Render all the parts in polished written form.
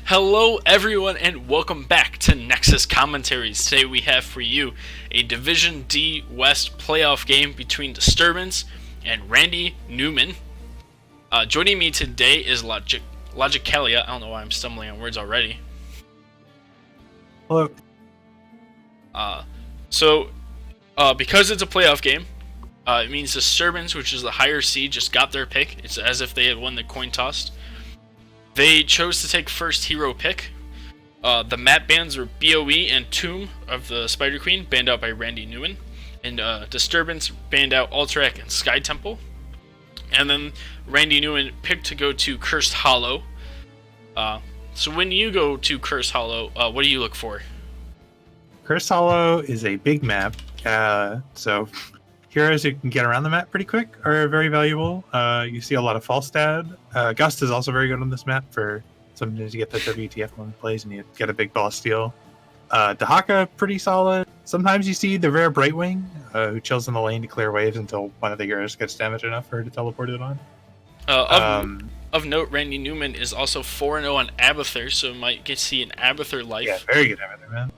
Hello everyone and welcome back to Nexus Commentaries. Today we have for you a Division D West playoff game between Disturbance and Randy Newman. Joining me today is Logicalia. I don't know why I'm stumbling on words already. Hello. Because it's a playoff game, it means Disturbance, which is the higher seed, just got their pick. It's as if they had won the coin toss. They chose to take first hero pick. The map bans were BOE and Tomb of the Spider Queen, banned out by Randy Newman. And Disturbance banned out Alterac and Sky Temple. And then Randy Newman picked to go to Cursed Hollow. So when you go to Cursed Hollow, what do you look for? Cursed Hollow is a big map, so heroes who can get around the map pretty quick are very valuable. You see a lot of Falstad. Gust is also very good on this map for sometimes you get the WTF one plays and you get a big boss steal. Dahaka, pretty solid. Sometimes you see the rare Brightwing, who chills in the lane to clear waves until one of the heroes gets damage enough for her to teleport it on. Of note, Randy Newman is also 4-0 on Abathur, so might get to see an Abathur life. Yeah, very good Abathur map.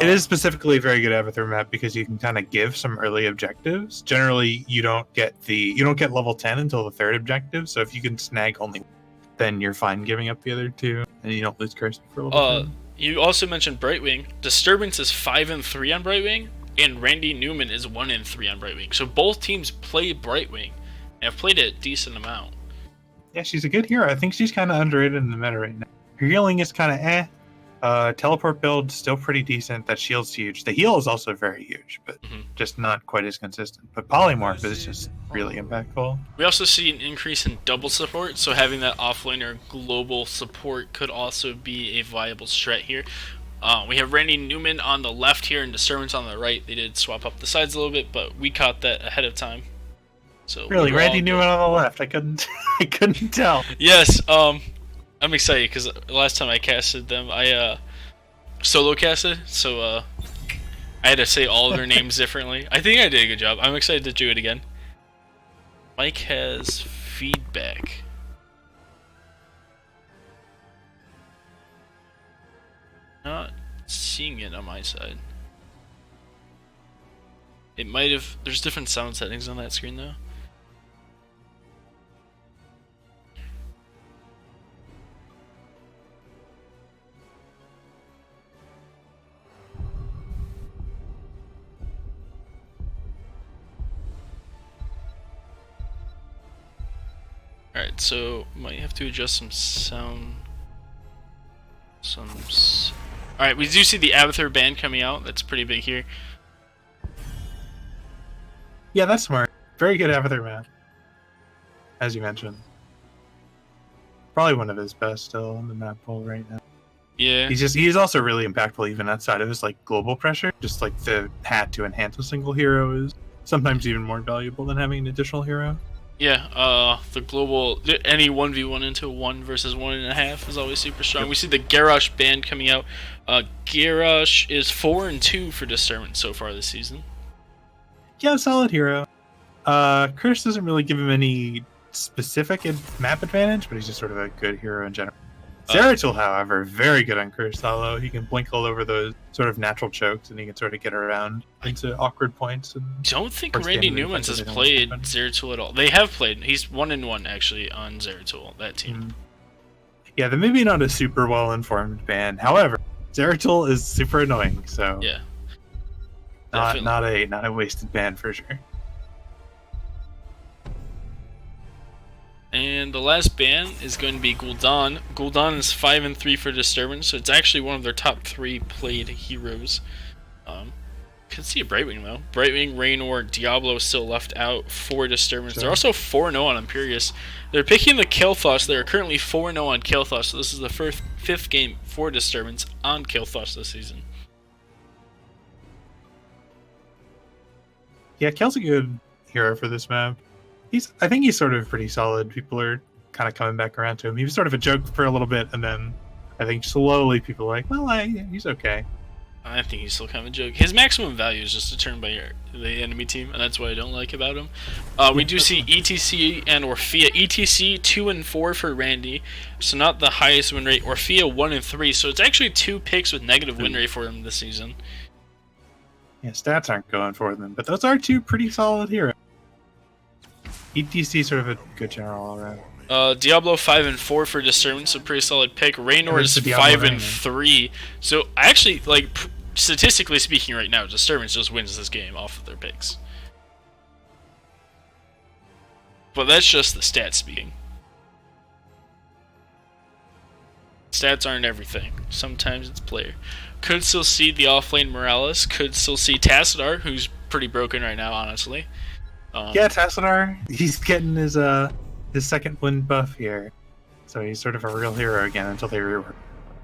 It is specifically a very good Abathur map because you can kind of give some early objectives. Generally, you don't get level 10 until the third objective. So if you can snag only, then you're fine giving up the other two, and you don't lose curse for level 10. You also mentioned Brightwing. Disturbance is 5-3 on Brightwing, and Randy Newman is 1-3 on Brightwing. So both teams play Brightwing and have played it a decent amount. Yeah, she's a good hero. I think she's kind of underrated in the meta right now. Her healing is kind of teleport build still pretty decent. That shield's huge. The heal is also very huge, but just not quite as consistent. But polymorph is just really impactful. We also see an increase in double support, so having that offlaner global support could also be a viable strat here. We have Randy Newman on the left here and Disturbance on the right. They did swap up the sides a little bit, but we caught that ahead of time. So really, Randy Newman on the left. I couldn't tell. Yes, I'm excited because last time I casted them, I solo casted, so I had to say all of their names differently. I think I did a good job. I'm excited to do it again. Mike has feedback. Not seeing it on my side. It might have. There's different sound settings on that screen though. Alright, so might have to adjust some sound. Alright, we do see the Abathur band coming out. That's pretty big here. Yeah, that's smart. Very good Abathur map, as you mentioned. Probably one of his best still in the map pool right now. Yeah. He's also really impactful even outside of his global pressure. Just like the hat to enhance a single hero is sometimes even more valuable than having an additional hero. Yeah, the global, any 1v1 into 1 versus 1.5 is always super strong. Yep. We see the Garrosh band coming out. Garrosh is 4-2 for Disturbance so far this season. Yeah, solid hero. Curse doesn't really give him any specific map advantage, but he's just sort of a good hero in general. Zeratul, however, very good on Cursed Hollow. He can blink all over those sort of natural chokes, and he can sort of get around into awkward points. And don't think Randy Newman has played Zeratul at all. They have played. He's 1-1 actually on Zeratul, that team. Yeah, they're maybe not a super well-informed band. However, Zeratul is super annoying, so yeah, not a wasted band for sure. And the last ban is going to be Gul'dan. Gul'dan is 5-3 for Disturbance, so it's actually one of their top 3 played heroes. Can see a Brightwing though. Brightwing, Raynor, Diablo still left out for Disturbance. Sure. They're also 4-0 on Imperius. They're picking the Kael'thas. They're currently 4-0 on Kael'thas, so this is the fifth game for Disturbance on Kael'thas this season. Yeah, Kael's a good hero for this map. I think he's sort of pretty solid. People are kind of coming back around to him. He was sort of a joke for a little bit, and then I think slowly people are like, well, he's okay. I think he's still kind of a joke. His maximum value is just determined by the enemy team, and that's what I don't like about him. We do see ETC and Orphea. ETC 2 and 4 for Randy, so not the highest win rate. Orphea 1 and 3, so it's actually 2 picks with negative win rate for him this season. Yeah, stats aren't going for them, but those are 2 pretty solid heroes. ETC sort of a good general all around. Diablo 5 and 4 for Disturbance, a pretty solid pick. Raynor is 5 and 3. So actually, like statistically speaking, right now, Disturbance just wins this game off of their picks. But that's just the stats speaking. Stats aren't everything. Sometimes it's player. Could still see the offlane Morales. Could still see Tassadar, who's pretty broken right now, honestly. Yeah, Tassadar, he's getting his second win buff here, so he's sort of a real hero again until they rework.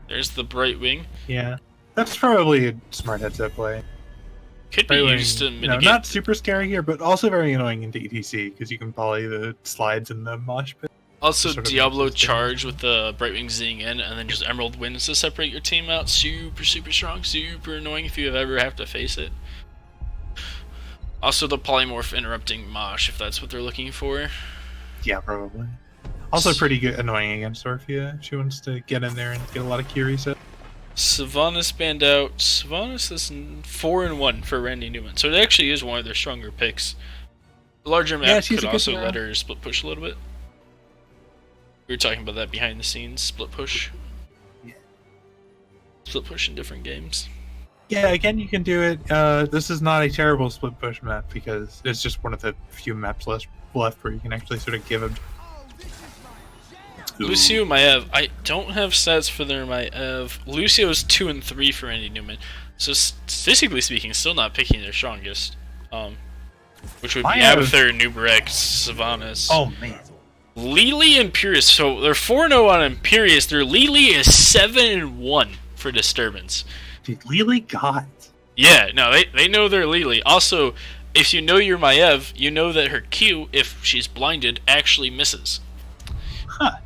There's the Brightwing. Yeah, that's probably a smart headset play. Could be used to mitigate. Not super scary here, but also very annoying into ETC because you can poly the slides in the mosh pit. Also, Diablo charge with the Brightwing zing in, and then just Emerald Winds to separate your team out. Super, super strong, super annoying if you ever have to face it. Also, the Polymorph interrupting Mosh, if that's what they're looking for. Yeah, probably. Also pretty good, annoying against Orphea. She wants to get in there and get a lot of Q reset. Sylvanas banned out. Sylvanas is 4 and 1 for Randy Newman, so it actually is one of their stronger picks. The larger map could also let her split push a little bit. We were talking about that behind the scenes, split push. Yeah. Split push in different games. Yeah, again, you can do it. This is not a terrible split push map because it's just one of the few maps left where you can actually sort of give them. Lucio Maev. I don't have stats for their Maev. Lucio's 2 and 3 for Randy Newman. So statistically speaking, still not picking their strongest. Which would be Abathur, Nubarek, Sylvanas. Oh man. Lily Imperius. So they're 4-0 on Imperius. Their Lily is 7-1 for Disturbance. Dude, Lily got. Yeah, no, they know they're Lily. Also, if you know your Maev, you know that her Q, if she's blinded, actually misses. Huh.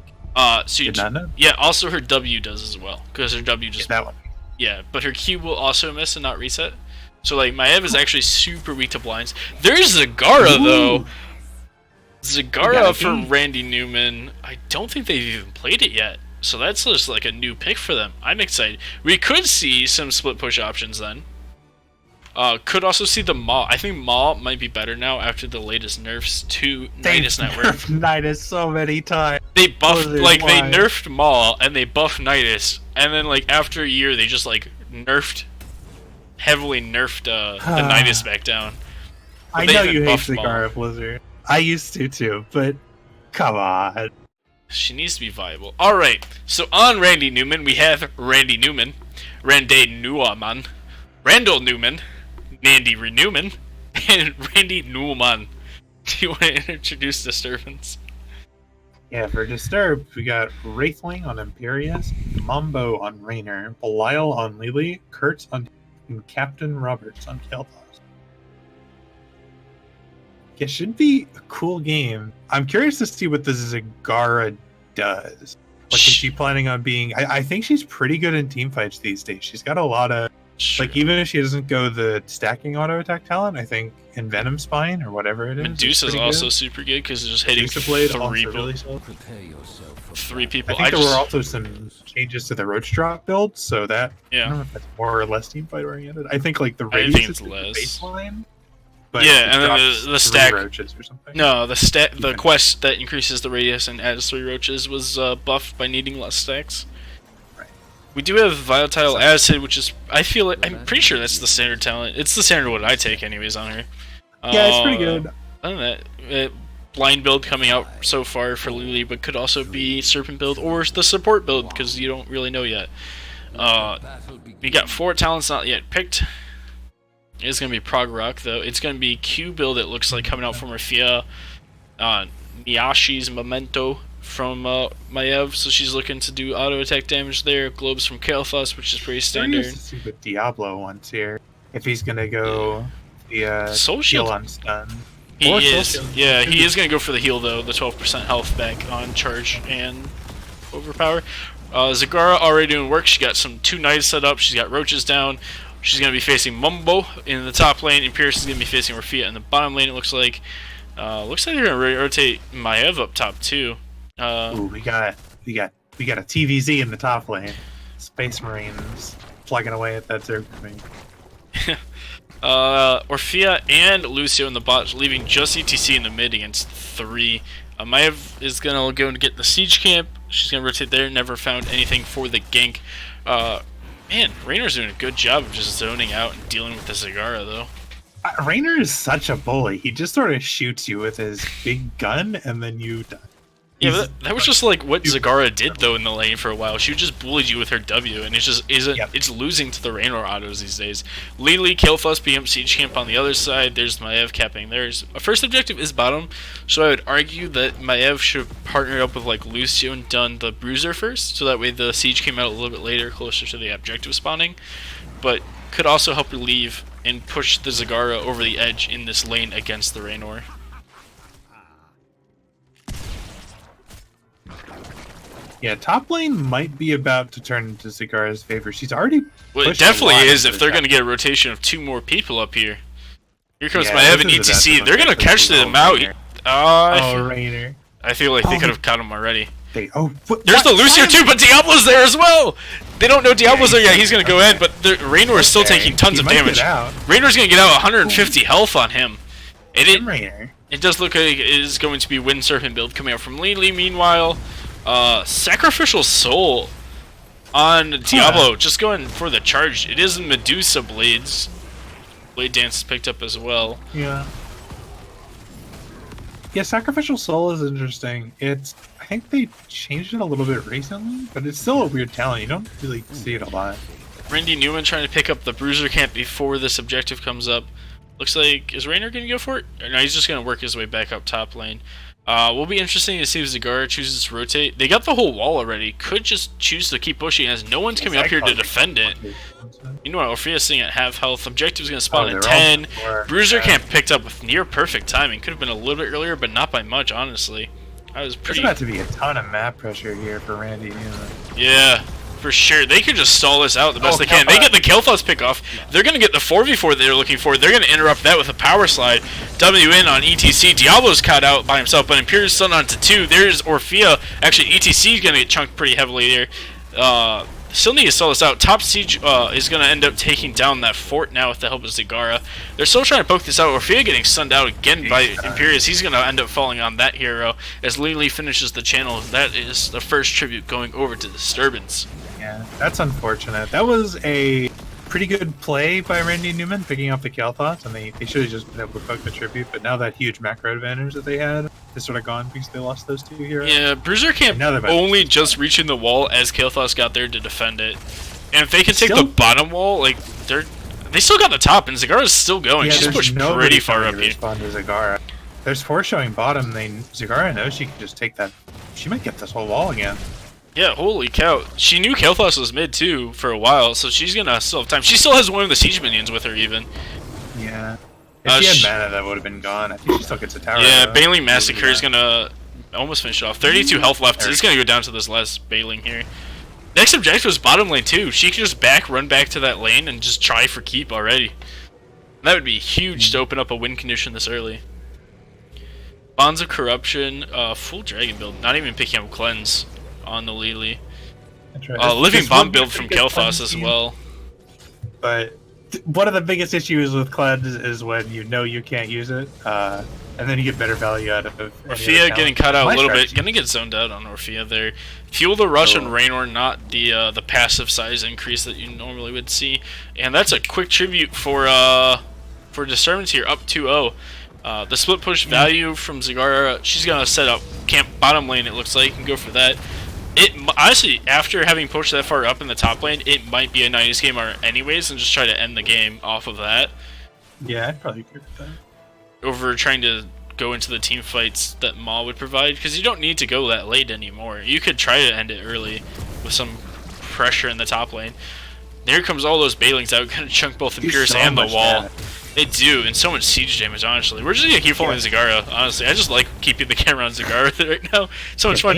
So Did not know. Yeah, also her W does as well, because her W just that one. Yeah, but her Q will also miss and not reset. So like Maev is actually super weak to blinds. There's Zagara though. Zagara for Randy Newman. I don't think they've even played it yet. So that's just like a new pick for them. I'm excited. We could see some split push options then. Could also see the Maw. I think Maw might be better now after the latest nerfs to Nidus Network. Nerfed Nidus so many times. They buffed, they nerfed Maw and they buffed Nidus, and then like after a year they just like heavily nerfed the Nidus back down. But I know you hate Zagara Blizzard. I used to too, but come on. She needs to be viable. Alright, so on Randy Newman, we have Randy Newman, Randy Newman, Randall Newman, Nandy Newman, and Randy Newman. Do you want to introduce Disturbance? Yeah, for Disturbed, we got Wraithling on Imperius, Mambo on Raynor, Belial on Lily, Kurtz on and Captain Roberts on Kel'Thas. It should be a cool game. I'm curious to see what the Zagara does. Like, is she planning on being... I think she's pretty good in team fights these days. She's got a lot of... Like, even if she doesn't go the stacking auto attack talent, I think in Venom Spine or whatever it is. Medusa's also super good because it's just hitting three people. I think there were also some changes to the Roach Drop build, so that... I don't know if that's more or less team fight oriented. I think, like, the radius is the baseline. But yeah, and then the stack. Roaches or something. No, the quest that increases the radius and adds 3 roaches was buffed by needing less stacks. Right. We do have Volatile Acid, which is I'm pretty sure that's the standard talent. It's the standard one I take anyways on her. Yeah, it's pretty good. Other than that, blind build coming out so far for Lily, but could also be Serpent build or the support build because you don't really know yet. We got 4 talents not yet picked. It's going to be Prog Rock, though. It's going to be Q build, it looks like, coming out from Orphea. Miyashi's Memento from Maev, so she's looking to do auto attack damage there. Globes from Kel'Thas, which is pretty standard. I'm curious to see what Diablo wants here. If he's going to go the heal on stun. He is. Yeah, he is going to go for the heal, though. The 12% health back on charge and overpower. Zagara already doing work. She got some 2 knights set up. She's got roaches down. She's going to be facing Mumbo in the top lane. Imperius is going to be facing Orphea in the bottom lane, it looks like. Looks like they're going to rotate Maev up top, too. Ooh, we got a TVZ in the top lane. Space Marines plugging away at that Zerg. Orphea and Lucio in the bot, leaving just ETC in the mid against 3. Maev is going to go and get the siege camp. She's going to rotate there. Never found anything for the gank. Man, Raynor's doing a good job of just zoning out and dealing with the Zagara, though. Raynor is such a bully. He just sort of shoots you with his big gun, and then you die. Yeah, but that was just like what Zagara did though in the lane for a while. She just bullied you with her W, and it just isn't. Yep. It's losing to the Raynor autos these days. Lily, Killfuss, BM Siege Camp on the other side. There's Maev capping theirs. First objective is bottom, so I would argue that Maev should have partnered up with like Lucio and done the Bruiser first, so that way the Siege came out a little bit later, closer to the objective spawning. But could also help relieve and push the Zagara over the edge in this lane against the Raynor. Yeah, top lane might be about to turn into Zagara's favor. She's already. Well, it definitely is if they're going to get a rotation of 2 more people up here. Here comes Maev and ETC. They're going to catch them out. Raynor. I feel like they could have caught him already. There's the Lucio too, but Diablo's there as well! They don't know Diablo's there yet. He's going to go in, but Raynor is still taking tons of damage. Raynor's going to get out 150 health on him. It does look like it is going to be Wind Serpent build coming out from Lily. Meanwhile, Sacrificial Soul on Diablo, just going for the charge. It is Medusa Blades. Blade Dance is picked up as well. Yeah, Sacrificial Soul is interesting. I think they changed it a little bit recently, but it's still a weird talent. You don't really see it a lot. Randy Newman trying to pick up the Bruiser camp before this objective comes up. Looks like, is Raynor going to go for it? Or no, he's just going to work his way back up top lane. Will be interesting to see if Zagara chooses to rotate. They got the whole wall already. Could just choose to keep pushing as no one's coming up here to defend it. Meanwhile, Orphea's sitting at half health. Objective's going to spawn at 10. Bruiser camp picked up with near perfect timing. Could have been a little bit earlier, but not by much, honestly. There's about to be a ton of map pressure here for Randy Newman. Yeah, for sure. They could just stall this out the best they can. They get the Killfuss pick off. They're going to get the 4v4 they're looking for. They're going to interrupt that with a power slide. W in on ETC. Diablo's caught out by himself, but Imperius Sun onto 2. There's Orphea. Actually, ETC is going to get chunked pretty heavily there. Still need to stall this out. Top Siege is going to end up taking down that fort now with the help of Zagara. They're still trying to poke this out. Orphea getting stunned out again by Imperius. He's going to end up falling on that hero as Lily finishes the channel. That is the first tribute going over to Disturbance. Yeah, that's unfortunate. That was a pretty good play by Randy Newman picking up the Killfuss, and they should have just been able to poke the tribute, but now that huge macro advantage that they had is sort of gone because they lost those 2 heroes. Yeah, Bruiser camp only just reaching the wall as Killfuss got there to defend it. And if they can take the bottom wall, like, they still got the top, and Zagara's still going. She's pushed pretty far up here. Zagara. There's 4 showing bottom. Zagara knows she can just take that. She might get this whole wall again. Yeah, holy cow. She knew Killfuss was mid, too, for a while, so she's gonna still have time. She still has one of the siege minions with her, even. Yeah. If she had mana, that would have been gone. I think she still gets a tower. Yeah, Bailing Massacre is gonna almost finish it off. 32 health left. It's gonna go down to this last Bailing here. Next objective was bottom lane, too. She can just run back to that lane and just try for keep already. That would be huge to open up a win condition this early. Bonds of Corruption, full dragon build. Not even picking up Cleanse on the Lily. Living Bomb build from Killfuss as well. But one of the biggest issues with Cleanse is when you know you can't use it, and then you get better value out of it. Orphea getting cut out a little bit. Gonna get zoned out on Orphea there. Fuel the rush on Raynor, not the passive size increase that you normally would see. And that's a quick tribute for Disturbance here, up 2-0. The split push value from Zagara, she's gonna set up camp bottom lane, it looks like, and go for that. Honestly, after having pushed that far up in the top lane, it might be a 90s game anyways, and just try to end the game off of that. Yeah, I'd probably agree with that. Over trying to go into the team fights that Maw would provide, because you don't need to go that late anymore. You could try to end it early with some pressure in the top lane. Here comes all those Bailings out, gonna chunk both Imperius and the wall. They do, and so much siege damage, honestly. We're just gonna keep following Zagara, honestly. I just like keeping the camera on Zagara right now. So much fun.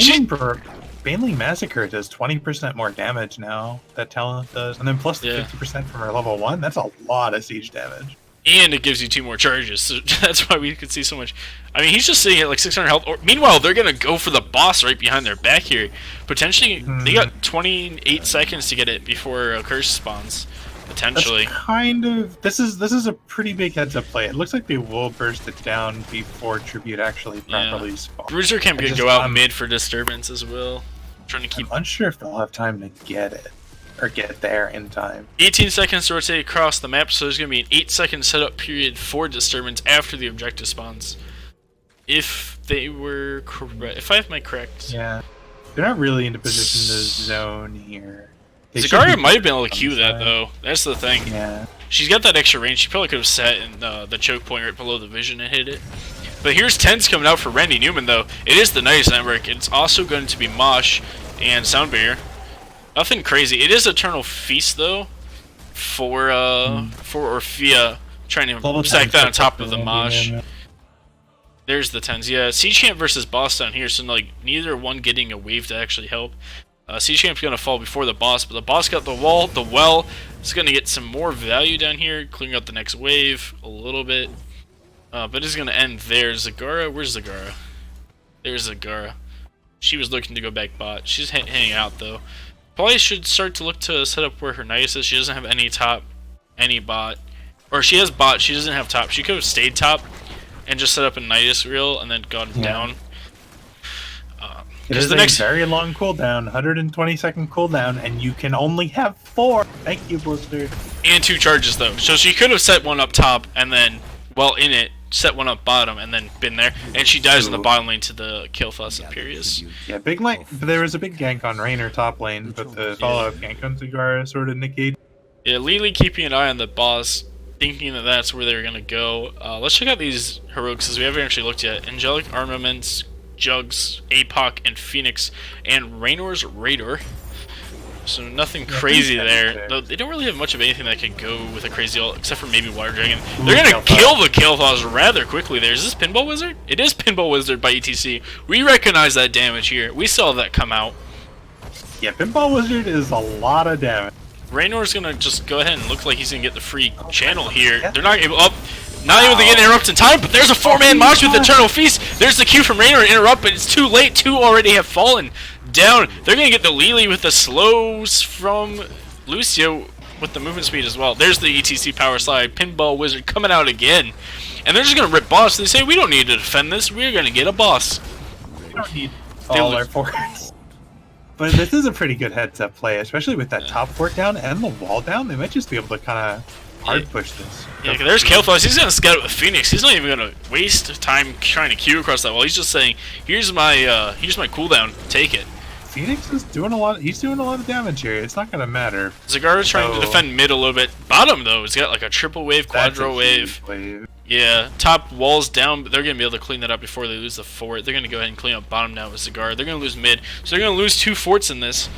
Baneling Massacre does 20% more damage now. That talent does, and then plus the 50% from her level 1. That's a lot of siege damage. And it gives you 2 more charges, so that's why we could see so much. I mean, he's just sitting at like 600 health. Meanwhile, they're gonna go for the boss right behind their back here. Potentially, they got 28 seconds to get it before a curse spawns. Potentially. That's kind of this is a pretty big heads up play. It looks like they will burst it down before Tribute actually properly spawns. Bruiser Camp could go out mid for Disturbance as well. Trying to keep. I'm unsure if they'll have time to get it. Or get there in time. 18 seconds to rotate across the map, so there's going to be an 8-second setup period for Disturbance after the objective spawns. If they were correct. If I have my correct. Yeah. They're not really in a position to zone here. Zagaria might have been able to Q that, though. That's the thing. Yeah. She's got that extra range. She probably could have sat in the choke point right below the vision and hit it. But here's 10s coming out for Randy Newman, though. It is the Nice Network. It's also going to be Mosh and Sound Barrier. Nothing crazy. It is Eternal Feast though, for Orphea trying to stack that on top of the Mosh. There's the 10s. Yeah, Siege Champ versus Boss down here, so like neither one getting a wave to actually help. Siege Champ's gonna fall before the boss, but the boss got the wall. The well is gonna get some more value down here, clearing up the next wave a little bit. But it's gonna end there. Zagara, where's Zagara? There's Zagara. She was looking to go back bot. She's hanging out though. Probably should start to look to set up where her Nidus is. She doesn't have any top, any bot. Or she has bot, she doesn't have top. She could have stayed top and just set up a Nidus reel and then gone down. It is a very long cooldown, 120-second cooldown, and you can only have 4. Thank you, Blizzard. And 2 charges, though. So she could have set one up top and then, well, in it, set one up bottom and then been there. And she dies in the bottom lane to the Killfuss Imperius. Yeah, big lane. There was a big gank on Raynor top lane, but the follow-up gank on Zagara sort of negated. Yeah, Lily keeping an eye on the boss, thinking that that's where they're going to go. Let's check out these heroics, as we haven't actually looked yet. Angelic Armaments, Jugs, APOC, and Phoenix, and Raynor's Raider. So nothing crazy there. Though they don't really have much of anything that could go with a crazy ult, except for maybe Water Dragon. They're gonna kill the Killfuss rather quickly there. Is this Pinball Wizard? It is Pinball Wizard by ETC. We recognize that damage here. We saw that come out. Yeah, Pinball Wizard is a lot of damage. Raynor's gonna just go ahead and look like he's gonna get the free channel here. They're not able not able to get interrupt in time, but there's a 4-man Mosh with Eternal Feast. There's the Q from Raynor to interrupt, but it's too late. 2 already have fallen down. They're gonna get the Lily with the slows from Lucio with the movement speed as well. There's the ETC power slide. Pinball Wizard coming out again. And they're just gonna rip boss. They say, we don't need to defend this. We're gonna get a boss. We don't need all our forts. But this is a pretty good heads-up play, especially with that top fort down and the wall down. They might just be able to kind of hard push this. Yeah, there's Killfuss. He's gonna scout it with Phoenix. He's not even gonna waste time trying to queue across that wall. He's just saying, here's my cooldown. Take it. Phoenix is doing a lot. He's doing a lot of damage here. It's not gonna matter. Zagara's trying to defend mid a little bit. Bottom though, he's got like a triple wave, quadro wave. Yeah, top walls down, but they're gonna be able to clean that up before they lose the fort. They're gonna go ahead and clean up bottom now with Zagara. They're gonna lose mid, so they're gonna lose 2 forts in this.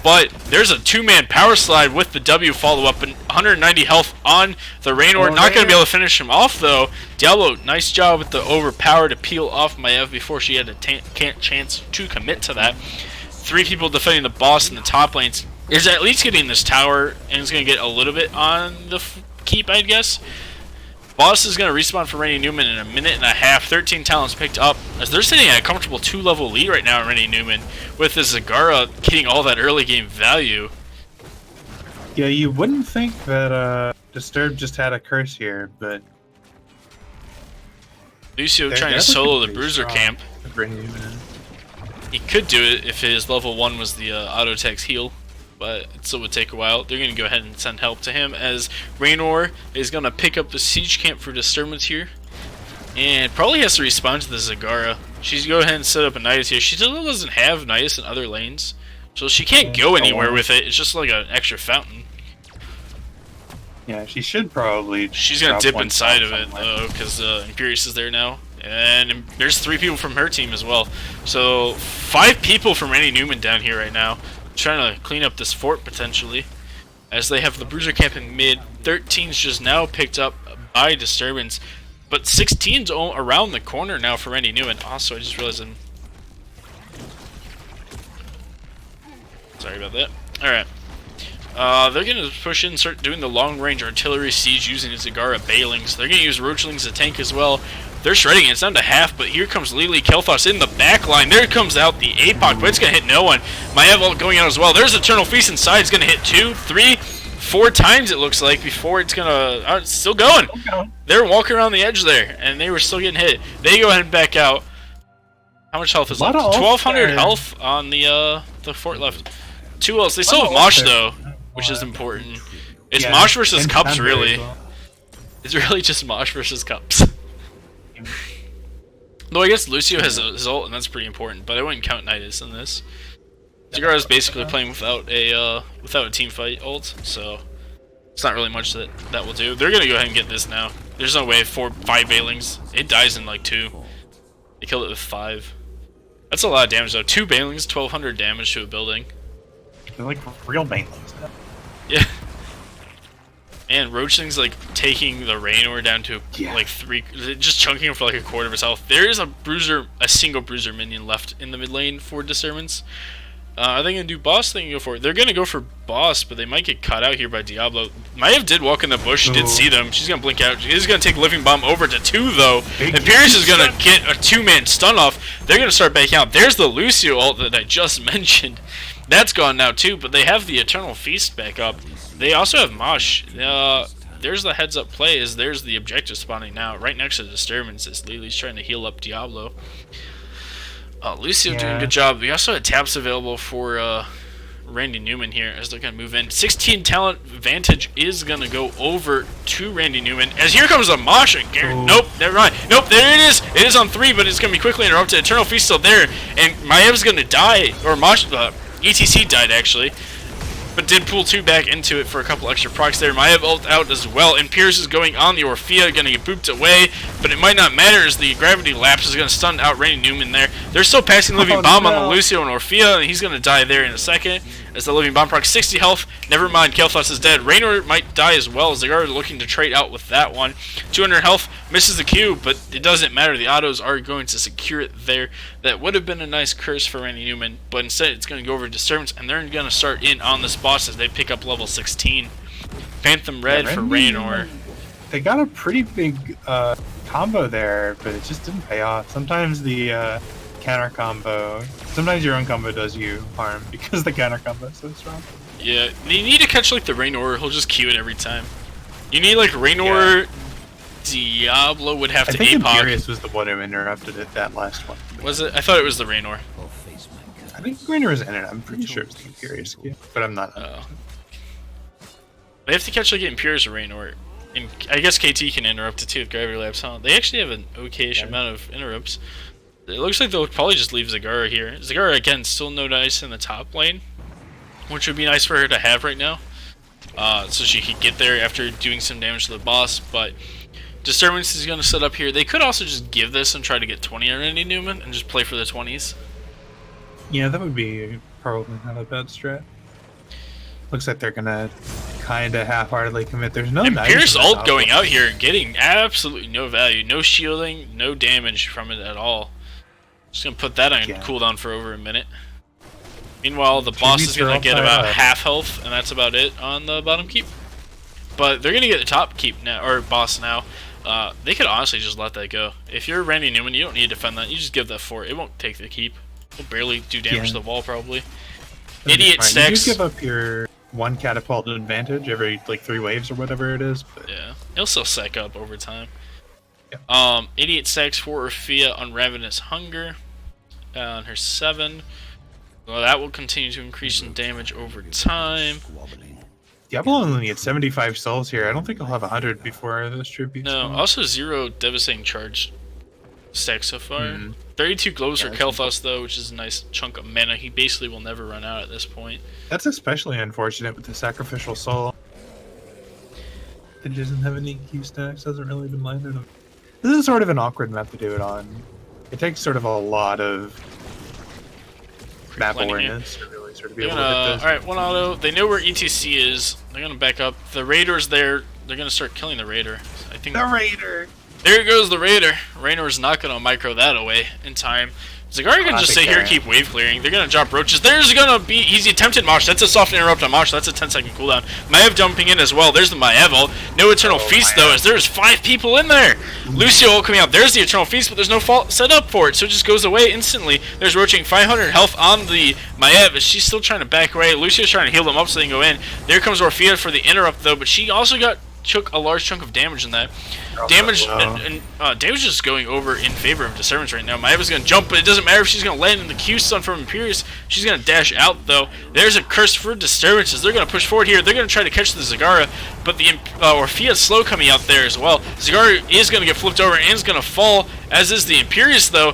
But there's a 2-man power slide with the W follow-up and 190 health on the Raynor. Not going to be able to finish him off, though. Diablo, nice job with the overpower to peel off Maiev before she had a chance to commit to that. 3 people defending the boss in the top lanes. Is at least getting this tower, and it's going to get a little bit on the keep, I guess. Boss is going to respawn for Randy Newman in a minute and a half. 13 talents picked up as they're sitting at a comfortable 2-level lead right now, Randy Newman, with the Zagara getting all that early game value. Yeah, you wouldn't think that Disturb just had a curse here, but Lucio trying to solo the Bruiser Camp. He could do it if his level 1 was the auto attacks heal, but it still would take a while. They're going to go ahead and send help to him as Raynor is going to pick up the Siege Camp for Disturbance here. And probably has to respond to the Zagara. She's going to go ahead and set up a Nidus here. She still doesn't have Nidus in other lanes, so she can't go anywhere with it. It's just like an extra fountain. Yeah, she should probably... She's going to dip inside of it, though, because Imperius is there now. And there's 3 people from her team as well. So 5 people from Randy Newman down here right now, trying to clean up this fort potentially, as they have the Bruiser Camp in mid. 13's just now picked up by Disturbance, but 16's around the corner now for Randy Newman. Also, I just realized Sorry about that. Alright. They're gonna push in and start doing the long-range artillery siege using the Zagara Bailings. They're gonna use Roachlings to tank as well. They're shredding it. It's down to half, but here comes Lili Kel'Thas in the back line. There comes out the APOC, but it's gonna hit no one. Maiev ult going out as well. There's Eternal Feast inside. It's gonna hit 2, 3, 4 times, it looks like, before it's gonna... it's still going. They're walking around the edge there, and they were still getting hit. They go ahead and back out. How much health is left? 1,200 health on the fort left. 2 ults. They still have Mosh, though, which is important. It's Mosh versus Cups, really. Well. It's really just Mosh versus Cups. Though I guess Lucio has his ult, and that's pretty important, but I wouldn't count Nidus in this. Zagara is basically playing without a team fight ult, so it's not really much that will do. They're gonna go ahead and get this now. There's no way 5 Bailings. It dies in like 2. They killed it with 5. That's a lot of damage though. 2 Bailings, 1,200 damage to a building. They're like real Bailings. Yeah. And Roachling's like taking the Raynor down to like 3, just chunking him for like a quarter of his health. There is a single bruiser minion left in the mid lane for Disturbance. Are they gonna do boss? They can go for it. They're gonna go for boss, but they might get caught out here by Diablo. Maiev did walk in the bush. She did see them. She's gonna blink out. She's gonna take Living Bomb over to 2 though. And Pierce is gonna get a 2-man stun off. They're gonna start backing out. There's the Lucio ult that I just mentioned. That's gone now too, but they have the Eternal Feast back up. They also have Mosh. There's the heads up play. There's the objective spawning now, right next to the Disturbance as Lili's trying to heal up Diablo. Lucio doing a good job. We also had taps available for Randy Newman here as they're going to move in. 16 talent advantage is going to go over to Randy Newman. As here comes a Mosh again. Nope, never mind. Nope, there it is. It is on 3, but it's going to be quickly interrupted. Eternal Feast still there, and Maev's going to die. Or Mosh, ETC died actually, but did pull 2 back into it for a couple extra procs there. Maiev ult out as well, and Pierce is going on the Orphea, going to get booped away, but it might not matter as the gravity lapse is going to stun out Randy Newman there. They're still passing Living Bomb on the Lucio and Orphea, and he's going to die there in a second as the Living Bomb proc 60 health. Never mind, Kel'Thas is dead. Raynor might die as well as they are looking to trade out with that one. 200 health, misses the Q, but it doesn't matter. The autos are going to secure it there. That would have been a nice curse for Randy Newman, but instead it's going to go over to Disturbance, and they're going to start in on this boss as they pick up level 16. Phantom Red for Raynor. They got a pretty big combo there, but it just didn't pay off. Sometimes the counter combo, sometimes your own combo does you harm because the counter combo is so strong. Yeah, you need to catch like the Raynor. He'll just Q it every time. You need like Raynor. Diablo would have to APOC. I think Imperius was the one who interrupted it, that last one. Was it? I thought it was the Raynor. I think Raynor was in it. I'm pretty sure it was the Imperius, but I'm not. They have to catch like Imperius or Raynor. And I guess KT can interrupt it too with Gravity Labs, huh? They actually have an okay-ish amount of interrupts. It looks like they'll probably just leave Zagara here. Zagara, again, still no dice in the top lane, which would be nice for her to have right now. So she could get there after doing some damage to the boss, but Disturbance is going to set up here. They could also just give this and try to get 20 on Randy Newman and just play for the 20s. Yeah, that would be probably not a bad strat. Looks like they're going to kind of half-heartedly commit. There's no nice Pierce ult going out here, getting absolutely no value. No shielding, no damage from it at all. Just going to put that on cooldown for over a minute. Meanwhile, the boss is going to get about half health, and that's about it on the bottom keep. But they're going to get the top keep now, or boss now. They could honestly just let that go. If you're Randy Newman, you don't need to defend that. You just give that fort. It won't take the keep. It'll barely do damage to the wall, probably. Idiot stacks. You do give up your 1 catapult advantage every like 3 waves or whatever it is. But yeah, it'll still sec up over time. Yeah. Idiot stacks for Orphea on Ravenous Hunger on her 7. Well, that will continue to increase in damage over time. Diablo only needs 75 souls here. I don't think I'll have 100 before this tribute. No, also 0 devastating charge stacks so far. 32 glows for Kel'Thas though, which is a nice chunk of mana. He basically will never run out at this point. That's especially unfortunate with the sacrificial soul. It doesn't have any Q stacks, doesn't really mind it. This is sort of an awkward map to do it on. It takes sort of a lot of map awareness to really sort of be able to hit this. Alright, 1 auto. They know where ETC is. They're going to back up. The Raider's there. They're going to start killing the Raider. I think the Raider! There goes the Raider. Raynor's not going to micro that away in time. Zagara can just sit here and keep wave clearing. They're gonna drop roaches. There's gonna be easy attempted mosh. That's a soft interrupt on mosh. That's a 10-second cooldown. Maiev jumping in as well. There's the Maiev ult. No Eternal Feast though, as there's 5 people in there. Lucio ult coming out. There's the Eternal Feast, but there's no fault set up for it, so it just goes away instantly. There's roaching 500 health on the Maiev as she's still trying to back away. Lucio's trying to heal them up so they can go in. There comes Orphea for the interrupt though, but she also took a large chunk of damage in that. Damage damage is going over in favor of Disturbance right now. Maiev is going to jump, but it doesn't matter if she's going to land in the Q stun from Imperius. She's going to dash out, though. There's a curse for Disturbances. They're going to push forward here. They're going to try to catch the Zagara, but the Orphea's slow coming out there as well. Zagara is going to get flipped over and is going to fall, as is the Imperius, though.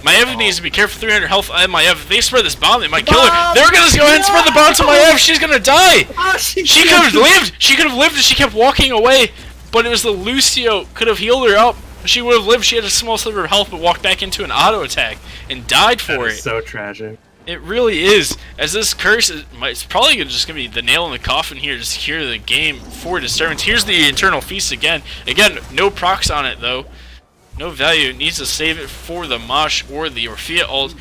Maiev needs to be careful. 300 health on Maiev. If they spread this bomb, they might kill her. They're going to go ahead and spread the bomb to Maiev. She's going to die. She could have lived. She could have lived if she kept walking away. But it was the Lucio could have healed her up. She would have lived. She had a small sliver of health, but walked back into an auto attack and died for it. So tragic. It really is. As this curse it's probably just gonna be the nail in the coffin here to secure the game for Disturbance. Here's the Eternal Feast again. Again, no procs on it though. No value. It needs to save it for the Mosh or the Orphea ult.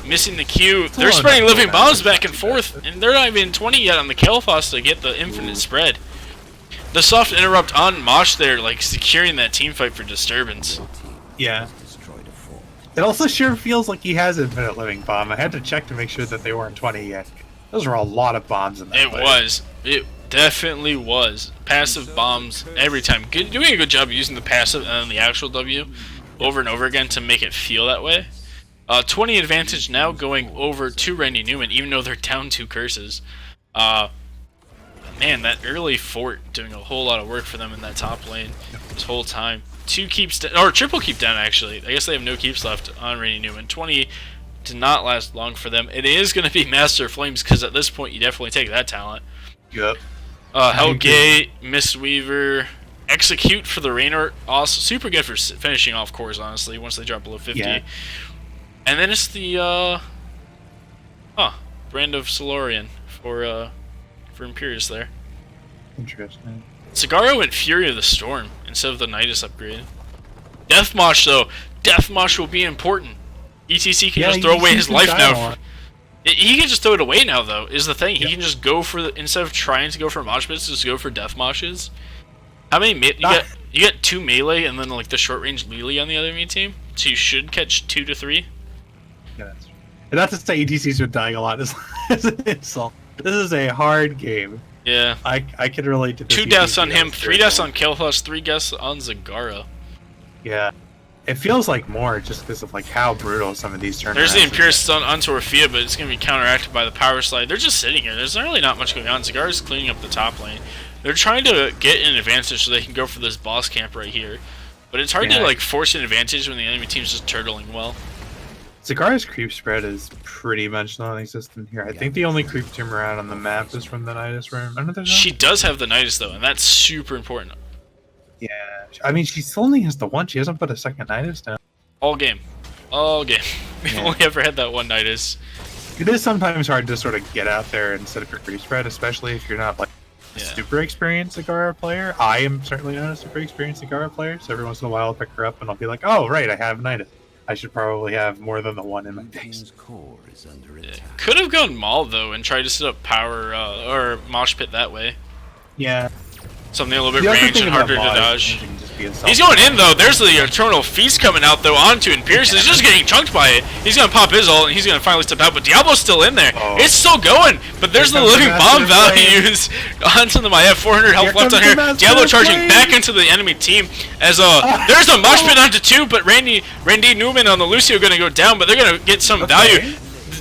Missing the Q. They're spreading living bombs back and forth, and they're not even 20 yet on the Kael'thas to get the infinite spread. The soft interrupt on Mosh there, like securing that team fight for Disturbance. Yeah. It also sure feels like he has infinite living bomb. I had to check to make sure that they weren't 20 yet. Those were a lot of bombs in that fight. It definitely was. Passive bombs every time. Doing a good job using the passive and then the actual W over and over again to make it feel that way. 20 advantage now going over to Randy Newman, even though they're down 2 curses. Man, that early fort doing a whole lot of work for them in that top lane this whole time. 2 keeps or triple keep down actually. I guess they have no keeps left on Randy Newman. 20 did not last long for them. It is going to be Master of Flames because at this point you definitely take that talent. Yep. Hellgate, Mistweaver, Execute for the Raynor. Also super good for finishing off cores, honestly, once they drop below 50. Yeah. And then it's the Brand of Solarian for Imperius there. Interesting. Zagara went Fury of the Storm instead of the Nidus upgrade. Deathmosh though. Deathmosh will be important. ETC can just throw away his life now. He can just throw it away now though, is the thing. He can just go for instead of trying to go for mosh pits, just go for Deathmoshes. How many you get 2 melee and then like the short range melee on the other enemy team? So you should catch 2 to 3. Yeah, that's true. And not to say ETC's been dying a lot as an insult. This is a hard game. Yeah. I can relate to this. 2 deaths on him, 3 deaths on Kael'thas, 3 deaths on Zagara. Yeah. It feels like more just because of like how brutal some of these tournaments. There's the Imperius stun onto Orphea, but it's going to be counteracted by the power slide. They're just sitting here. There's really not much going on. Zagara's cleaning up the top lane. They're trying to get an advantage so they can go for this boss camp right here. But it's hard to like force an advantage when the enemy team's just turtling well. Zagara's creep spread is pretty much non-existent here. I think the only creep team around on the map is from the Nidus room. She does have the Nidus though, and that's super important. Yeah, I mean, she still only has the one. She hasn't put a second Nidus down. All game. We've only ever had that one Nidus. It is sometimes hard to sort of get out there and set up your creep spread, especially if you're not like a super experienced Zagara player. I am certainly not a super experienced Zagara player, so every once in a while I'll pick her up and I'll be like, oh, right, I have Nidus. I should probably have more than the one in my base. Could have gone Maul though and tried to set up power or mosh pit that way. Yeah. Something a little bit ranged and harder to dodge. He's going in though. There's the Eternal Feast coming out though onto Imperius. He's just getting chunked by it. He's gonna pop his ult and he's gonna finally step out. But Diablo's still in there. It's still going. But there's the living bomb values onto the Maiev. 400 health left on here. Diablo charging back into the enemy team as there's a mosh pit onto 2. But Randy Newman on the Lucio gonna go down. But they're gonna get some value.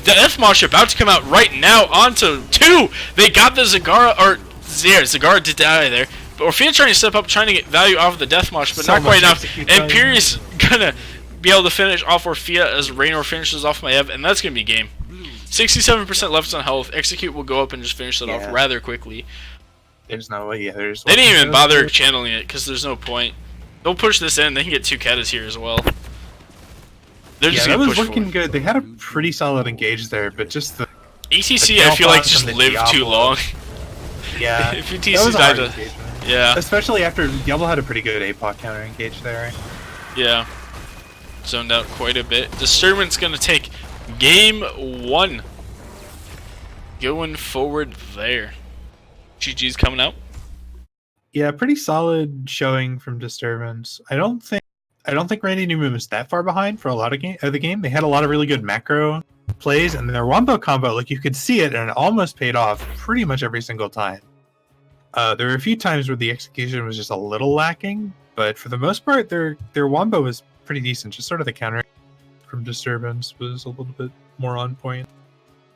The Deathmosh about to come out right now onto 2. They got the Zagara Zagara did die there. Orphea trying to step up, trying to get value off of the Deathmosh, but not quite enough. And Imperius gonna be able to finish off Orphea as Raynor finishes off Maiev, and that's gonna be game. 67% left on health. Execute will go up and just finish that off rather quickly. There's no way. They didn't even bother channeling it because there's no point. They'll push this in. They can get 2 Katas here as well. They're just gonna push looking forward. good. They had a pretty solid engage there, but just the ETC I feel like just lived too long. Yeah. If ETC died yeah. Especially after Diablo had a pretty good APOC counter engage there, right? Yeah. Zoned out quite a bit. Disturbance gonna take Game 1. Going forward there. GG's coming out. Yeah, pretty solid showing from Disturbance. I don't think Randy Newman was that far behind for a lot of the game. They had a lot of really good macro plays, and their wombo combo, like you could see it, and it almost paid off pretty much every single time. There were a few times where the execution was just a little lacking, but for the most part, their wombo was pretty decent. Just sort of the counter from Disturbance was a little bit more on point.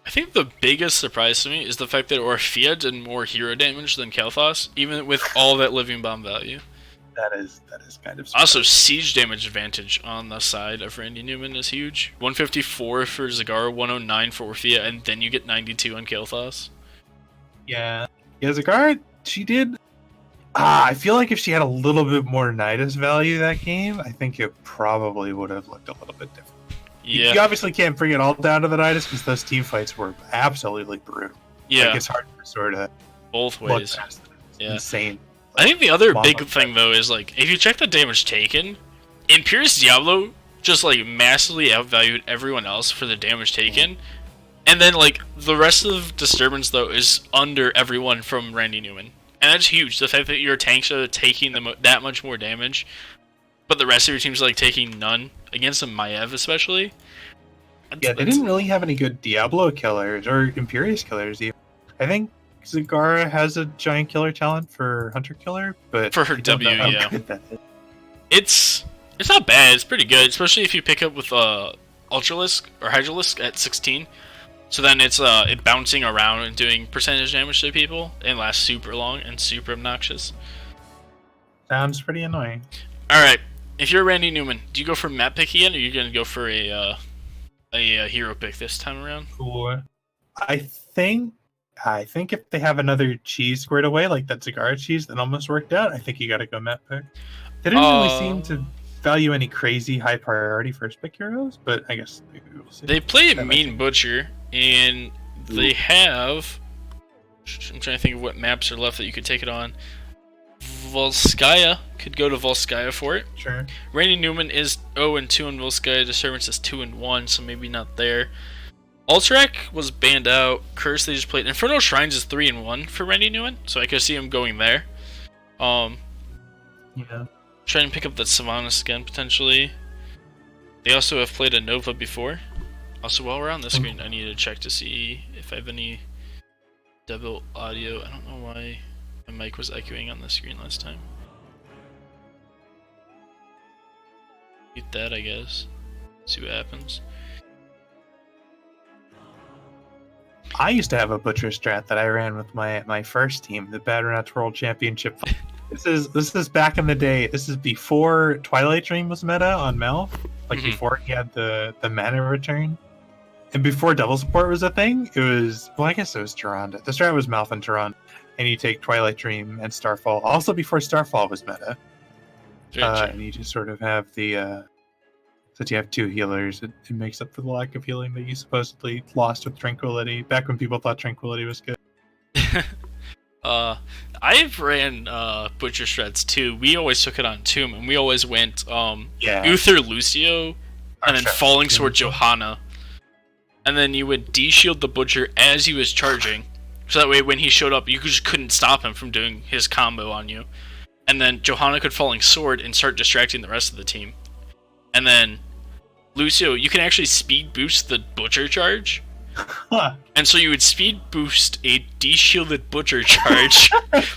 I think the biggest surprise to me is the fact that Orphea did more hero damage than Kael'thas, even with all that living bomb value. That is kind of surprising. Also, siege damage advantage on the side of Randy Newman is huge. 154 for Zagara, 109 for Orphea, and then you get 92 on Kael'thas. Yeah, Zagara, she did. I feel like if she had a little bit more Nidus value that game, I think it probably would have looked a little bit different. Yeah. You obviously can't bring it all down to the Nidus because those team fights were absolutely brutal. Yeah. Like, it's hard to sort of both ways. Yeah. Insane. I think the other big thing though is like if you check the damage taken, Imperious Diablo just like massively outvalued everyone else for the damage taken, and then like the rest of Disturbance though is under everyone from Randy Newman, and that's huge. The fact that your tanks are taking that much more damage, but the rest of your team's like taking none against a Maiev especially. Yeah, they didn't really have any good Diablo killers or Imperious killers even. I think Zagara has a giant killer talent for Hunter Killer, but for her W, yeah. It's not bad, it's pretty good, especially if you pick up with Ultralisk or Hydralisk at 16. So then it's it bouncing around and doing percentage damage to people and lasts super long and super obnoxious. Sounds pretty annoying. Alright, if you're Randy Newman, do you go for map pick again, or are you gonna go for a hero pick this time around? Cool. I think if they have another cheese squared away, like that Zagara cheese that almost worked out, I think you gotta go map pick. They didn't really seem to value any crazy high priority first pick heroes, but I guess we'll see. They play a Mean Butcher, and they have... I'm trying to think of what maps are left that you could take it on. Volskaya could go to Volskaya for it. Sure. Randy Newman is 0-2 on Volskaya. Disturbance is 2-1, so maybe not there. Alterac was banned out. Curse they just played. Infernal Shrines is 3-1 for Randy Newman, so I could see him going there. Yeah. Trying to pick up that Sylvanas again potentially. They also have played a Nova before. Also, while we're on the screen, I need to check to see if I have any double audio. I don't know why my mic was echoing on the screen last time. Mute that, I guess. See what happens. I used to have a butcher strat that I ran with my first team, the Badronauts World Championship. This is back in the day. This is before Twilight Dream was meta on Mel, like before he had the mana return, and before double support was a thing. It was, well, I guess it was Tyrande. The strat was Malf and Tyrande, and you take Twilight Dream and Starfall. Also before Starfall was meta, and you just sort of have the. Since you have two healers, it makes up for the lack of healing that you supposedly lost with Tranquility, back when people thought Tranquility was good. I've ran Butcher Shreds too. We always took it on Tomb, and we always went Uther Lucio, and then Falling Sword Johanna. And then you would de-shield the Butcher as he was charging, so that way when he showed up, you just couldn't stop him from doing his combo on you. And then Johanna could Falling Sword and start distracting the rest of the team. And then Lucio, you can actually speed boost the Butcher charge. Huh. And so you would speed boost a de-shielded Butcher charge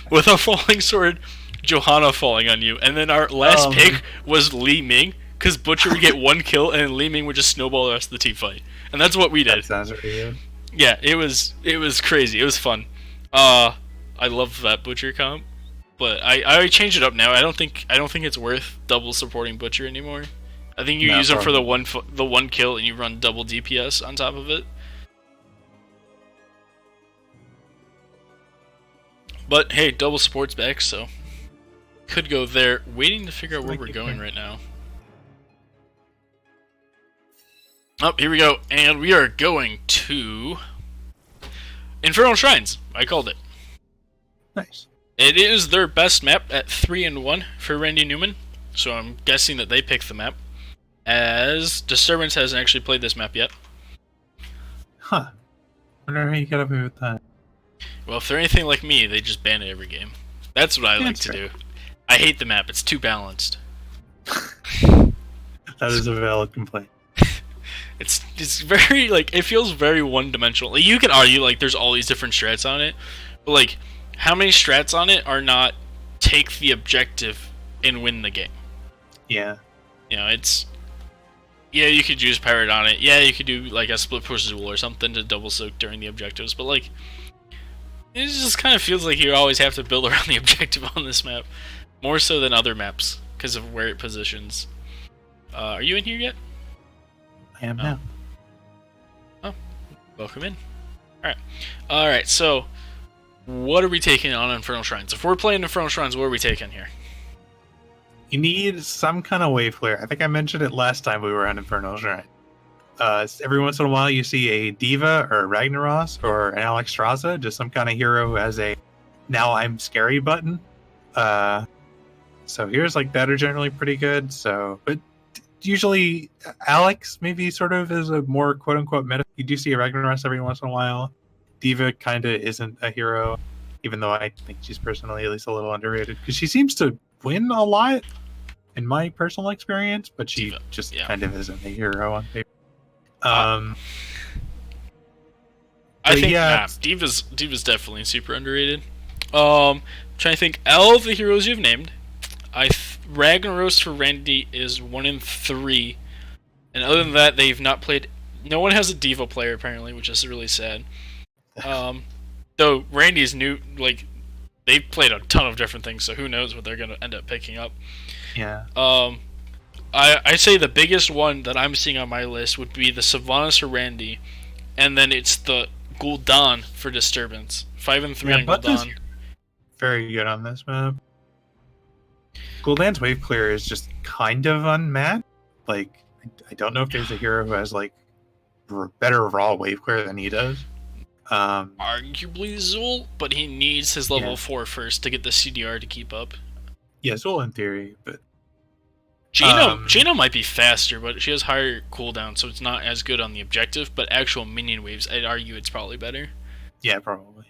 with a Falling Sword Johanna falling on you. And then our last pick was Li Ming, because Butcher would get one kill and Li Ming would just snowball the rest of the team fight. And that's what we did. That sounds really good. Yeah, it was crazy. It was fun. I love that Butcher comp. But I changed it up now. I don't think it's worth double supporting Butcher anymore. I think you use him for the one kill and you run double DPS on top of it. But hey, double support's back, so could go there. Waiting to figure out where we're going right now. Oh, here we go, and we are going to Infernal Shrines. I called it. Nice. It is their best map at 3-1 for Randy Newman, so I'm guessing that they picked the map, as Disturbance hasn't actually played this map yet. Huh. Wonder how you got away with that. Well, if they're anything like me, they just ban it every game. That's what I like to do. I hate the map. It's too balanced. That is a valid complaint. It's very, like, it feels very one-dimensional. Like, you can argue, like, there's all these different strats on it, but, like, how many strats on it are not take the objective and win the game? Yeah. You know, it's... Yeah, you could use Pirate on it. Yeah, you could do, like, a split push Zool or something to double soak during the objectives, but, like... It just kind of feels like you always have to build around the objective on this map. More so than other maps, because of where it positions. Are you in here yet? I am now. Oh, welcome in. Alright, so... What are we taking on Infernal Shrines? If we're playing Infernal Shrines, what are we taking here? You need some kind of wave clear. I think I mentioned it last time we were on Infernal Shrine. Every once in a while you see a Diva or a Ragnaros or an Alexstrasza, just some kind of hero who has a now I'm scary button. So heroes like that are generally pretty good. So, but usually Alex maybe sort of is a more quote unquote meta. You do see a Ragnaros every once in a while. Diva kind of isn't a hero, even though I think she's personally at least a little underrated because she seems to win a lot in my personal experience, but she Diva, just yeah. kind of isn't a hero on paper. I think Diva's definitely super underrated. Trying to think, all of the heroes you've named, Ragnaros for Randy is 1 in 3, and other than that, they've not played. No one has a Diva player apparently, which is really sad. Though Randy's new, like they've played a ton of different things, so who knows what they're gonna end up picking up. Yeah. I'd say the biggest one that I'm seeing on my list would be the Sylvanas for Randy, and then it's the Gul'dan for Disturbance. 5 and 3 on Gul'dan. Very good on this map. Gul'dan's wave clear is just kind of unmatched. Like, I don't know if there's a hero who has like better raw wave clear than he does. Arguably Zool, but he needs his level 4 first to get the CDR to keep up. Yeah, Zool in theory, but Jaina might be faster, but she has higher cooldown, so it's not as good on the objective, but actual minion waves, I'd argue it's probably better. Yeah, probably.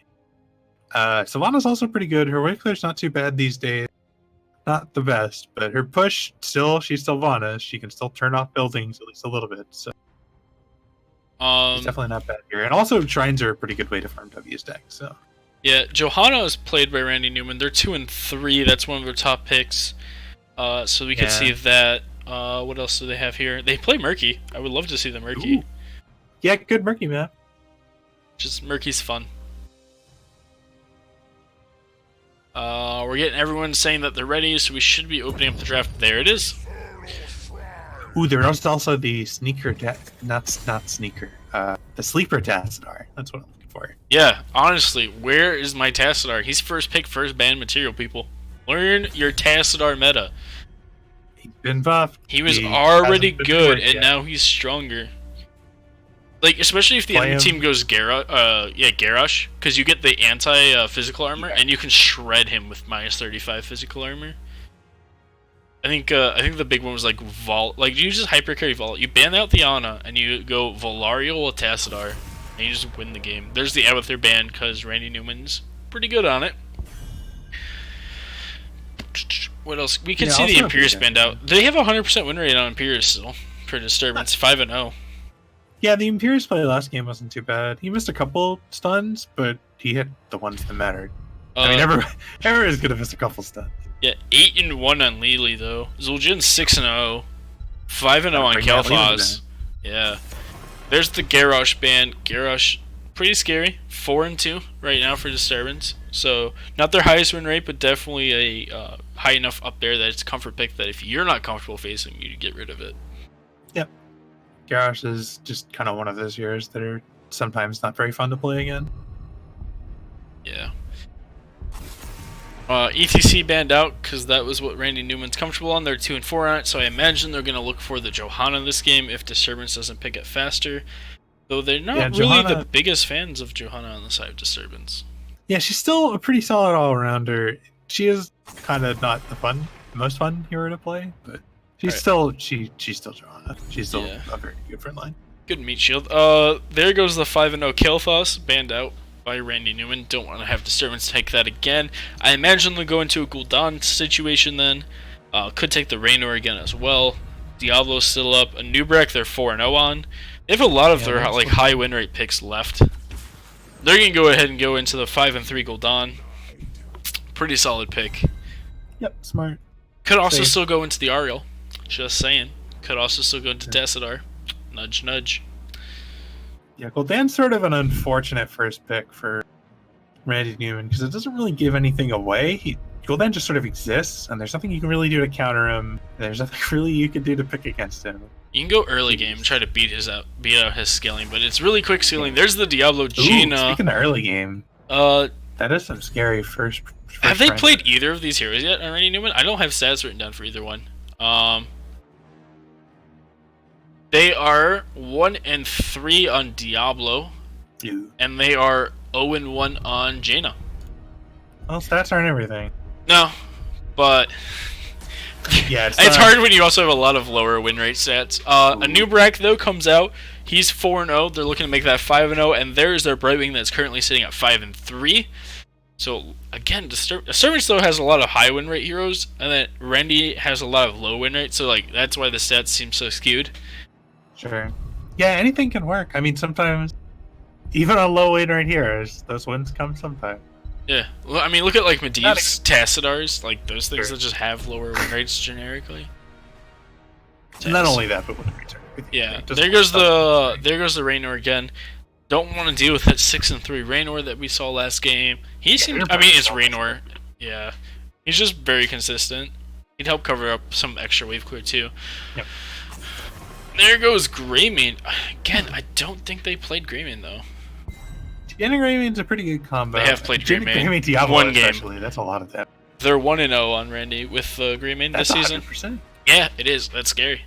Sylvana's also pretty good. Her wave clear's not too bad these days. Not the best, but her push, she's Sylvana. She can still turn off buildings at least a little bit, so... She's definitely not bad here. And also, Shrines are a pretty good way to farm W stack, so... Yeah, Johanna is played by Randy Newman. They're 2 and 3. That's one of their top picks. So we could see that. What else do they have here? They play Murky. I would love to see the Murky. Ooh. Yeah, good Murky map. Just Murky's fun. We're getting everyone saying that they're ready, so we should be opening up the draft. There it is. Ooh, there's also the sneaker not sneaker. The sleeper Tassadar. That's what I'm looking for. Yeah, honestly, where is my Tassadar? He's first pick, first ban material, people. Learn your Tassadar meta. He's been buffed. He was already good, and now he's stronger. Like, especially if the enemy team goes Garrosh, because you get the anti-physical armor, and you can shred him with -35 physical armor. I think the big one was like Vault. Like, you just hypercarry Vault. You ban out the Ana, and you go Valarial with Tassadar, and you just win the game. There's the Abathur ban, because Randy Newman's pretty good on it. What else? We can see the Imperius banned out. They have a 100% win rate on Imperius still for Disturbance, 5 and 0. Yeah, the Imperius play last game wasn't too bad. He missed a couple stuns, but he hit the ones that mattered. I mean, ever is good to miss a couple stuns. Yeah, 8 and 1 on Lily though. Zul'jin 6 and 0, 5 and 0 on Kal'Thas. Yeah, there's the Garrosh ban. Garrosh, pretty scary. 4 and 2 right now for Disturbance. So not their highest win rate, but definitely a high enough up there that it's a comfort pick that if you're not comfortable facing, you get rid of it. Yep. Garrosh is just kind of one of those heroes that are sometimes not very fun to play again. Yeah. ETC banned out because that was what Randy Newman's comfortable on. They're 2 and 4 on it, so I imagine they're going to look for the Johanna this game if Disturbance doesn't pick it faster. Though they're not really the biggest fans of Johanna on the side of Disturbance. Yeah, she's still a pretty solid all-rounder. She is kind of not the most fun hero to play, but she's still she's still Johanna. She's still a very good front line. Good meat shield. There goes the 5-0 Kael'thas, banned out by Randy Newman. Don't want to have Disturbance take that again. I imagine they'll go into a Gul'dan situation then. Could take the Raynor again as well. Diablo's still up. A Nubrak they're 4-0 on. They have a lot of their like high win rate picks left. They're going to go ahead and go into the 5-3 Gul'dan. Pretty solid pick. Yep, smart. Could also still go into the Ariel. Just saying. Could also still go into Tassadar. Nudge, nudge. Yeah, Gul'dan's sort of an unfortunate first pick for Randy Newman because it doesn't really give anything away. Gul'dan just sort of exists, and there's nothing you can really do to counter him. There's nothing really you can do to pick against him. You can go early game and try to beat out his scaling, but it's really quick scaling. There's the Diablo Jaina. Speaking of early game, that is some scary first have they played either of these heroes yet on Randy Newman? I don't have stats written down for either one. They are 1-3 on Diablo, and they are 0-1 on Jaina. Well, stats aren't everything. No, but yeah, it's hard when you also have a lot of lower win rate stats. A Nubrak though comes out. He's 4-0. They're looking to make that 5-0, and there's their Brightwing that's currently sitting at 5-3. So again, Disturbance though has a lot of high win rate heroes, and then Randy has a lot of low win rate. So like that's why the stats seem so skewed. Sure. Yeah, anything can work. I mean, sometimes even on low win rate heroes, those wins come sometimes. Yeah, well, I mean, look at like Medivh's Tassadars, like those things that just have lower win rates generically. Not only that, but when return. Yeah, there goes the Raynor again. Don't want to deal with that 6-3 Raynor that we saw last game. He seemed, I mean, it's Raynor. Yeah, he's just very consistent. He'd help cover up some extra wave clear too. Yep. There goes Greymane. Again, I don't think they played Greymane though. Jin and Greymane's a pretty good combo. They have played Greymane. Diablo one game. Especially. That's a lot of that. They're 1-0 on Randy with Greymane this season. 100%. Yeah, it is. That's scary.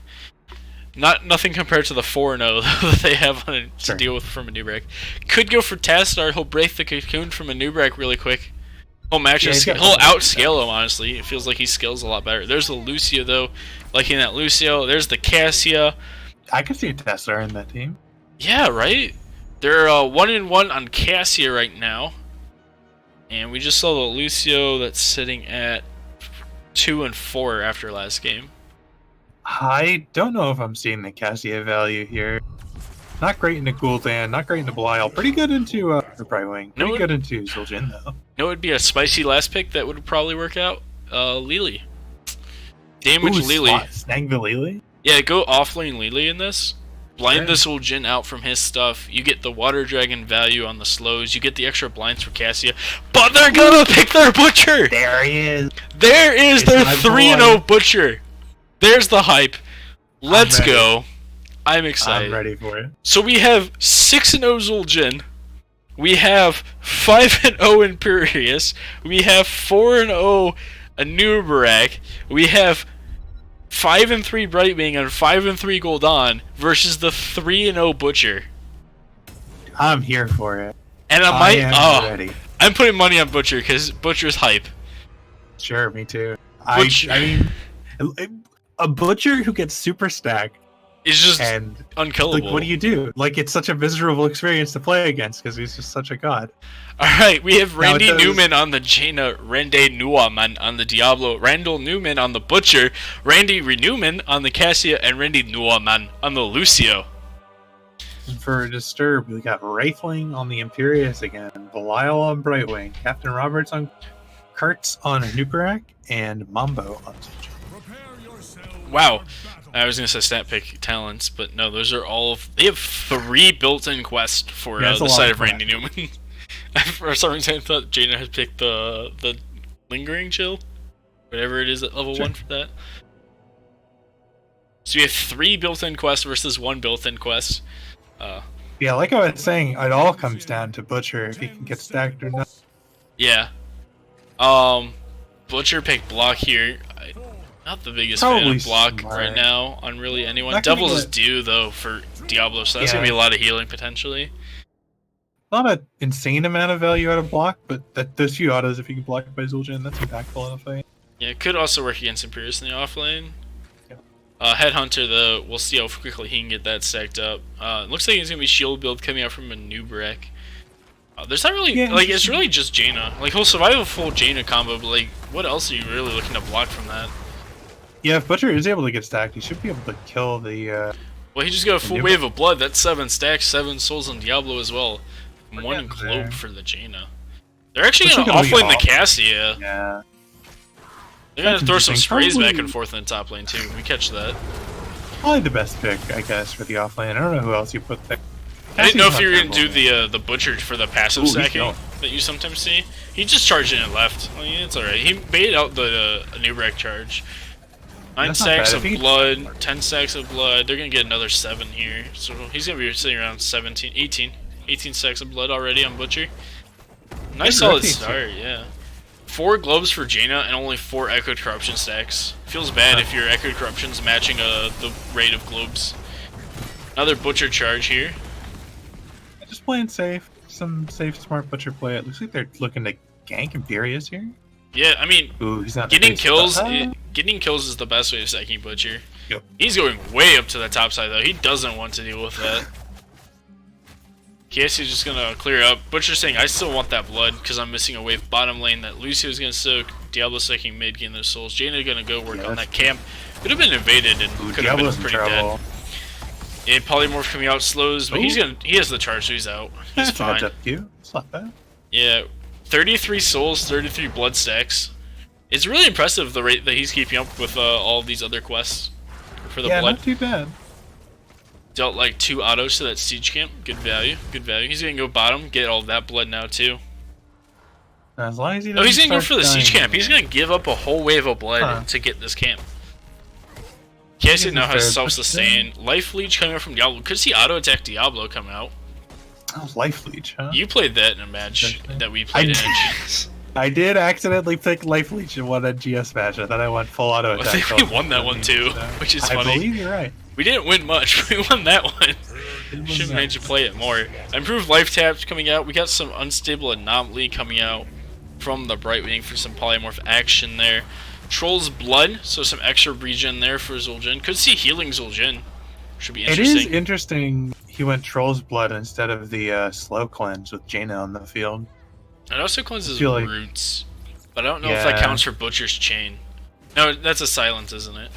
Nothing compared to the 4-0 that they have to deal with from a Nubrak. Could go for Tassadar. He'll break the cocoon from a Nubrak really quick. He'll outscale him, honestly. It feels like he scales a lot better. There's the Lucio, though. Liking that Lucio. There's the Cassia. I could see a Tassadar in that team. Yeah, right? They're 1-1 on Cassia right now. And we just saw the Lucio that's sitting at 2-4 after last game. I don't know if I'm seeing the Cassia value here. Not great into Gul'dan, not great into Belial. Pretty good into Brightwing. Pretty good into Zul'jin, though. No, it'd be a spicy last pick that would probably work out. Lily. Damage Lily. Snag the Lily? Yeah, go offlane Lily in this. Blind the Zul'jin out from his stuff. You get the Water Dragon value on the slows. You get the extra blinds for Cassia. But they're gonna pick their Butcher! There he is. There is their 3-0 Butcher. There's the hype. Let's go. I'm excited. I'm ready for it. So we have 6-0 Zul'jin. We have 5-0 Imperius. We have 4-0 Anubarak. We have 5-3 Brightwing and 5-3 Gul'dan versus the 3-0 Butcher. I'm here for it. And I am ready. I'm putting money on Butcher because Butcher's hype. Sure, me too. I mean, a Butcher who gets super stacked is just unkillable. Like, what do you do? Like, it's such a miserable experience to play against because he's just such a god. Alright, we have Randy Newman on the Jaina, Rende Nuaman on the Diablo, Randall Newman on the Butcher, Randy Newman on the Cassia, and Randy Nuaman on the Lucio. And for Disturb, we got Wraithling on the Imperius again, Belial on Brightwing, Captain Roberts on Kurtz on Nubarak, and Mambo on Zul'jin. Wow. I was going to say stat pick talents, but no, those are all... They have 3 built-in quests for the side of Randy Newman. For some reason, I thought Jaina had picked the Lingering Chill. Whatever it is at level 1 for that. So we have 3 built-in quests versus 1 built-in quest. Yeah, like I was saying, it all comes down to Butcher, if he can get stacked or not. Yeah. Butcher picked block here. Not the biggest fan of block right now on really anyone. Devils is due, though, for Diablo, so that's going to be a lot of healing, potentially. Not an insane amount of value out of block, but those few autos, if you can block it by Zul'jin, that's impactful in a fight. Yeah, it could also work against Imperius in the offlane. Headhunter, though, we'll see how quickly he can get that stacked up. It looks like he's going to be shield build coming out from a Newbrack. There's not really, like, it's really just Jaina. Like, he'll survive a full Jaina combo, but, like, what else are you really looking to block from that? Yeah, if Butcher is able to get stacked, he should be able to kill the, Well, he just got a full wave of blood. That's 7 stacks, 7 souls on Diablo as well. And 1 globe for the Jaina. They're actually going to offlane the Cassia. Yeah. They're going to throw some sprays back and forth in the top lane, too. We catch that. Probably the best pick, I guess, for the offlane. I don't know who else you put there. I didn't know if you were going to do the Butcher for the passive stacking that you sometimes see. He just charged in and left. I mean, it's alright. He baited out the Newbrack charge. 9 stacks of blood, 10 stacks of blood. They're going to get another 7 here. So he's going to be sitting around 17, 18 stacks of blood already on Butcher. Nice solid start, yeah. 4 globes for Jaina and only 4 Echoed Corruption stacks. Feels bad if your Echoed Corruption's matching the rate of globes. Another Butcher charge here. Just playing safe. Some safe, smart Butcher play. It looks like they're looking to gank Imperius here. Yeah, I mean, he's not getting kills is the best way of stacking Butcher. Yep. He's going way up to the top side, though. He doesn't want to deal with that. Cassie's just gonna clear up. Butcher's saying, I still want that blood because I'm missing a wave bottom lane that Lucio's gonna soak. Diablo stacking mid, getting those souls. Jaina gonna go work on that camp. Could have been invaded and could have been pretty dead. Yeah, Polymorph coming out slows, but he has the charge, so he's out. He's fine. It's not bad. Yeah, 33 souls, 33 blood stacks. It's really impressive the rate that he's keeping up with all of these other quests for the blood. Yeah, not too bad. Dealt like 2 autos to that siege camp. Good value. Good value. He's gonna go bottom, get all of that blood now too. As long as he he's gonna go for the siege camp. He's gonna give up a whole wave of blood to get this camp. Cassie now has self-sustain. Life Leech coming out from Diablo. Could see auto attack Diablo come out. Oh, Life Leech, huh? You played that in a match that we played in NGS. I did accidentally pick Life Leech in one NGS match. I thought I went full auto attack. I think we won that one too, which is funny. I believe you're right. We didn't win much, but we won that one. Should have made you play it more. Improved life taps coming out. We got some unstable anomaly coming out from the Brightwing for some polymorph action there. Troll's Blood, so some extra regen there for Zul'jin. Could see healing Zul'jin. Should be interesting. It is interesting he went Troll's Blood instead of the slow cleanse with Jaina on the field. It also cleanses roots, but I don't know if that counts for Butcher's Chain. No, that's a silence, isn't it?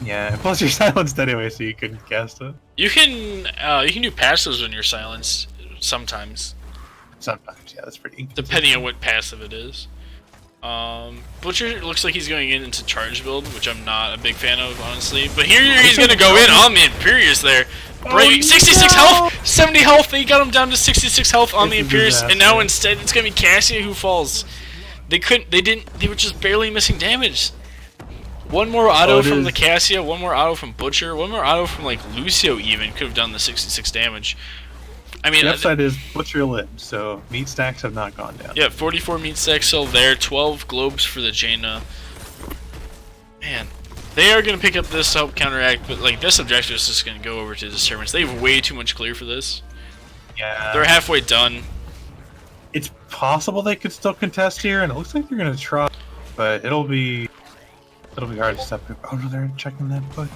Yeah, plus you're silenced anyway, so you couldn't cast it. You can do passives when you're silenced sometimes. Sometimes, yeah, that's pretty. Depending on what passive it is. Butcher looks like he's going into charge build, which I'm not a big fan of, honestly. But here he's gonna go in on the Imperius there. 66 health, 70 health. They got him down to 66 health on the Imperius, and now instead it's gonna be Cassia who falls. They were just barely missing damage. One more auto from the Cassia, one more auto from Butcher, one more auto from like Lucio even could have done the 66 damage. I mean, the upside is Butcher lit, so meat stacks have not gone down. Yeah, 44 meat stacks still there, 12 globes for the Jaina. Man, they are gonna pick up this to help counteract, but like this objective is just gonna go over to Disturbance. They have way too much clear for this. Yeah, they're halfway done. It's possible they could still contest here, and it looks like they're gonna try, but it'll be hard to step. Oh no, they're checking that foot.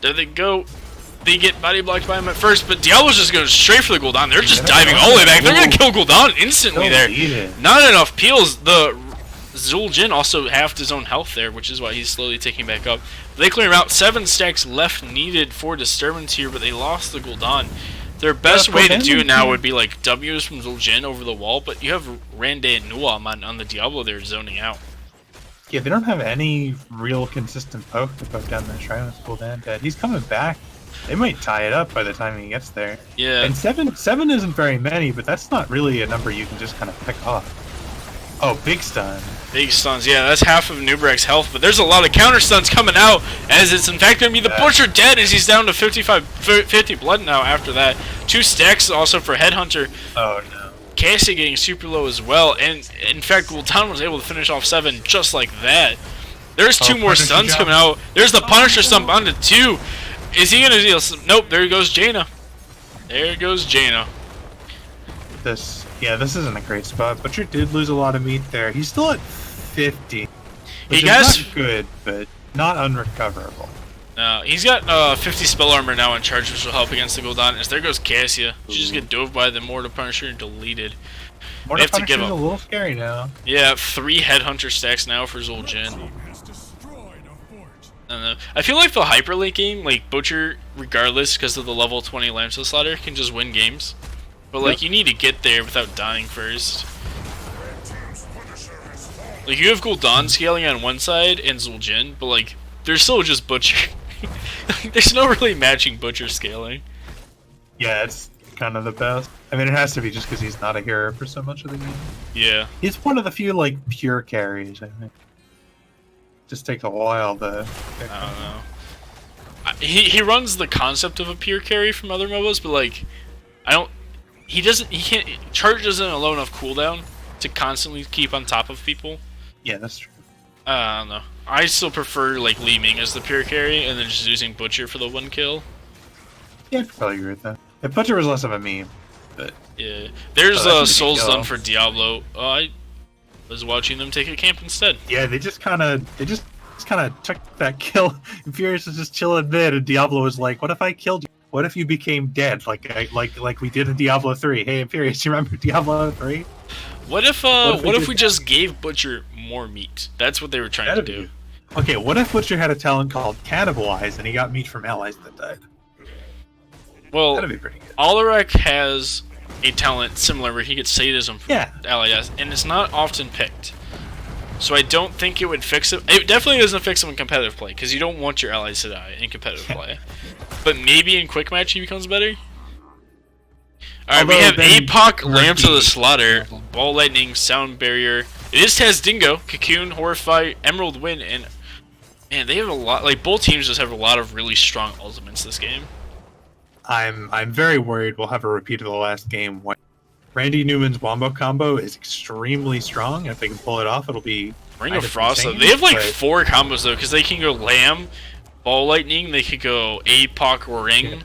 There they go. They get body blocked by him at first, but Diablo's just going straight for the Gul'dan. They're just diving all the way back. They're going to kill Gul'dan instantly there. Not enough peels. The Zul'jin also halved his own health there, which is why he's slowly taking back up. They clear him out. 7 stacks left needed for Disturbance here, but they lost the Gul'dan. Their best way to do it now would be like W's from Zul'jin over the wall, but you have Rande and Nuam on the Diablo there zoning out. Yeah, they don't have any real consistent poke to poke down the Shrine with Gul'dan dead. He's coming back. They might tie it up by the time he gets there. Yeah. And seven isn't very many, but that's not really a number you can just kind of pick off. Oh, big stun. Big stuns, yeah, that's half of Newbrack's health, but there's a lot of counter stuns coming out, as it's in fact going to be the Butcher dead, as he's down to 50 blood now after that. 2 stacks also for Headhunter. Oh no. Cassie getting super low as well, and in fact Gul'dan was able to finish off 7 just like that. There's 2 more stuns coming out. There's the Punisher stun onto 2. Is he gonna deal some? Nope, there goes Jaina. There goes Jaina. This isn't a great spot. Butcher did lose a lot of meat there. He's still at 50. Which is not good, but not unrecoverable. No, he's got 50 spell armor now on charge, which will help against the Gul'dan. As there goes Cassia. She just get dove by the Mortal Punisher and deleted. Mortal Punisher's a little scary now. Yeah, 3 Headhunter stacks now for Zul'jin. I don't know. I feel like the Hyperlink game, like Butcher, regardless, because of the level 20 Lambs slaughter, can just win games. But like, you need to get there without dying first. Like, you have Gul'dan scaling on one side and Zul'jin, but like, there's still just Butcher. There's no really matching Butcher scaling. Yeah, it's kind of the best. I mean, it has to be just because he's not a hero for so much of the game. Yeah. He's one of the few, like, pure carries, I think. Just takes a while to... I don't know. He runs the concept of a pure carry from other MOBAs, but like, he can't, charge doesn't allow enough cooldown to constantly keep on top of people. Yeah, that's true. I don't know. I still prefer like Li Ming as the pure carry, and then just using Butcher for the 1 kill. Yeah, I'd probably agree with that. If Butcher was less of a meme, but... Yeah. There's Souls done for Diablo. I was watching them take a camp instead. Yeah, they just kind of took that kill. Imperius was just chilling mid, and Diablo was like, "What if I killed you? What if you became dead, like we did in Diablo 3? Hey, Imperius, you remember Diablo 3? What if we just gave Butcher more meat? That's what they were trying to do. Okay, what if Butcher had a talent called Cannibalize, and he got meat from allies that died? Well, that'd be pretty good. Alarak has a talent similar where he gets sadism from allies, and it's not often picked. So I don't think it would fix it. It definitely doesn't fix him in competitive play, because you don't want your allies to die in competitive play. But maybe in quick match he becomes better. Alright, we have APOC, Lamb to the Slaughter, Ball Lightning, Sound Barrier. It is Taz Dingo, Cocoon, Horrify, Emerald Wind, and man, they have a lot. Like, both teams just have a lot of really strong ultimates this game. I'm very worried we'll have a repeat of the last game when Randy Newman's Wombo combo is extremely strong. If they can pull it off, it'll be Ring of Frost, though. They have like 4 combos though, because they can go Lamb, Ball Lightning, they could go APOC or Ring. Yeah.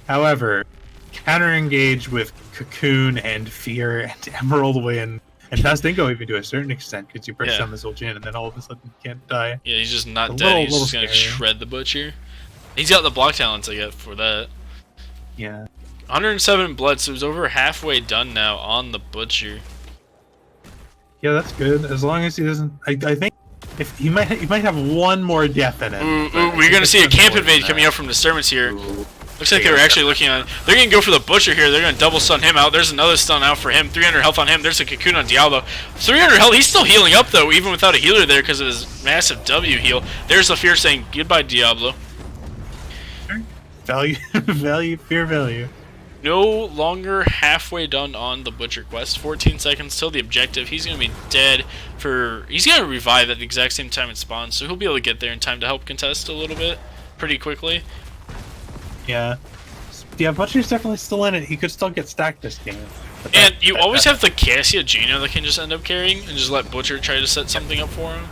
However, counter engage with Cocoon and Fear and Emerald Wind and Taz Dingo even to a certain extent, because you break down the Zul'jin and then all of a sudden you can't die. Yeah, he's just not dead. He's just gonna shred the Butcher. He's got the block talents I get for that. Yeah. 107 blood, so he's over halfway done now on the Butcher. Yeah, that's good. As long as he doesn't, I think if he might have one more death in it. We're gonna see a camp invade coming out from Disturbance here. Looks like they were actually looking on. They're gonna go for the Butcher here. They're gonna double stun him out. There's another stun out for him. 300 health on him. There's a Cocoon on Diablo. 300 health. He's still healing up though, even without a healer there because of his massive W heal. There's the Fear saying goodbye, Diablo. Fear value. No longer halfway done on the Butcher quest. 14 seconds till the objective. He's gonna be dead for. He's gonna revive at the exact same time it spawns, so he'll be able to get there in time to help contest a little bit, pretty quickly. Yeah, Butcher's definitely still in it. He could still get stacked this game. And you always have the Cassia Jaina that can just end up carrying and just let Butcher try to set something up for him.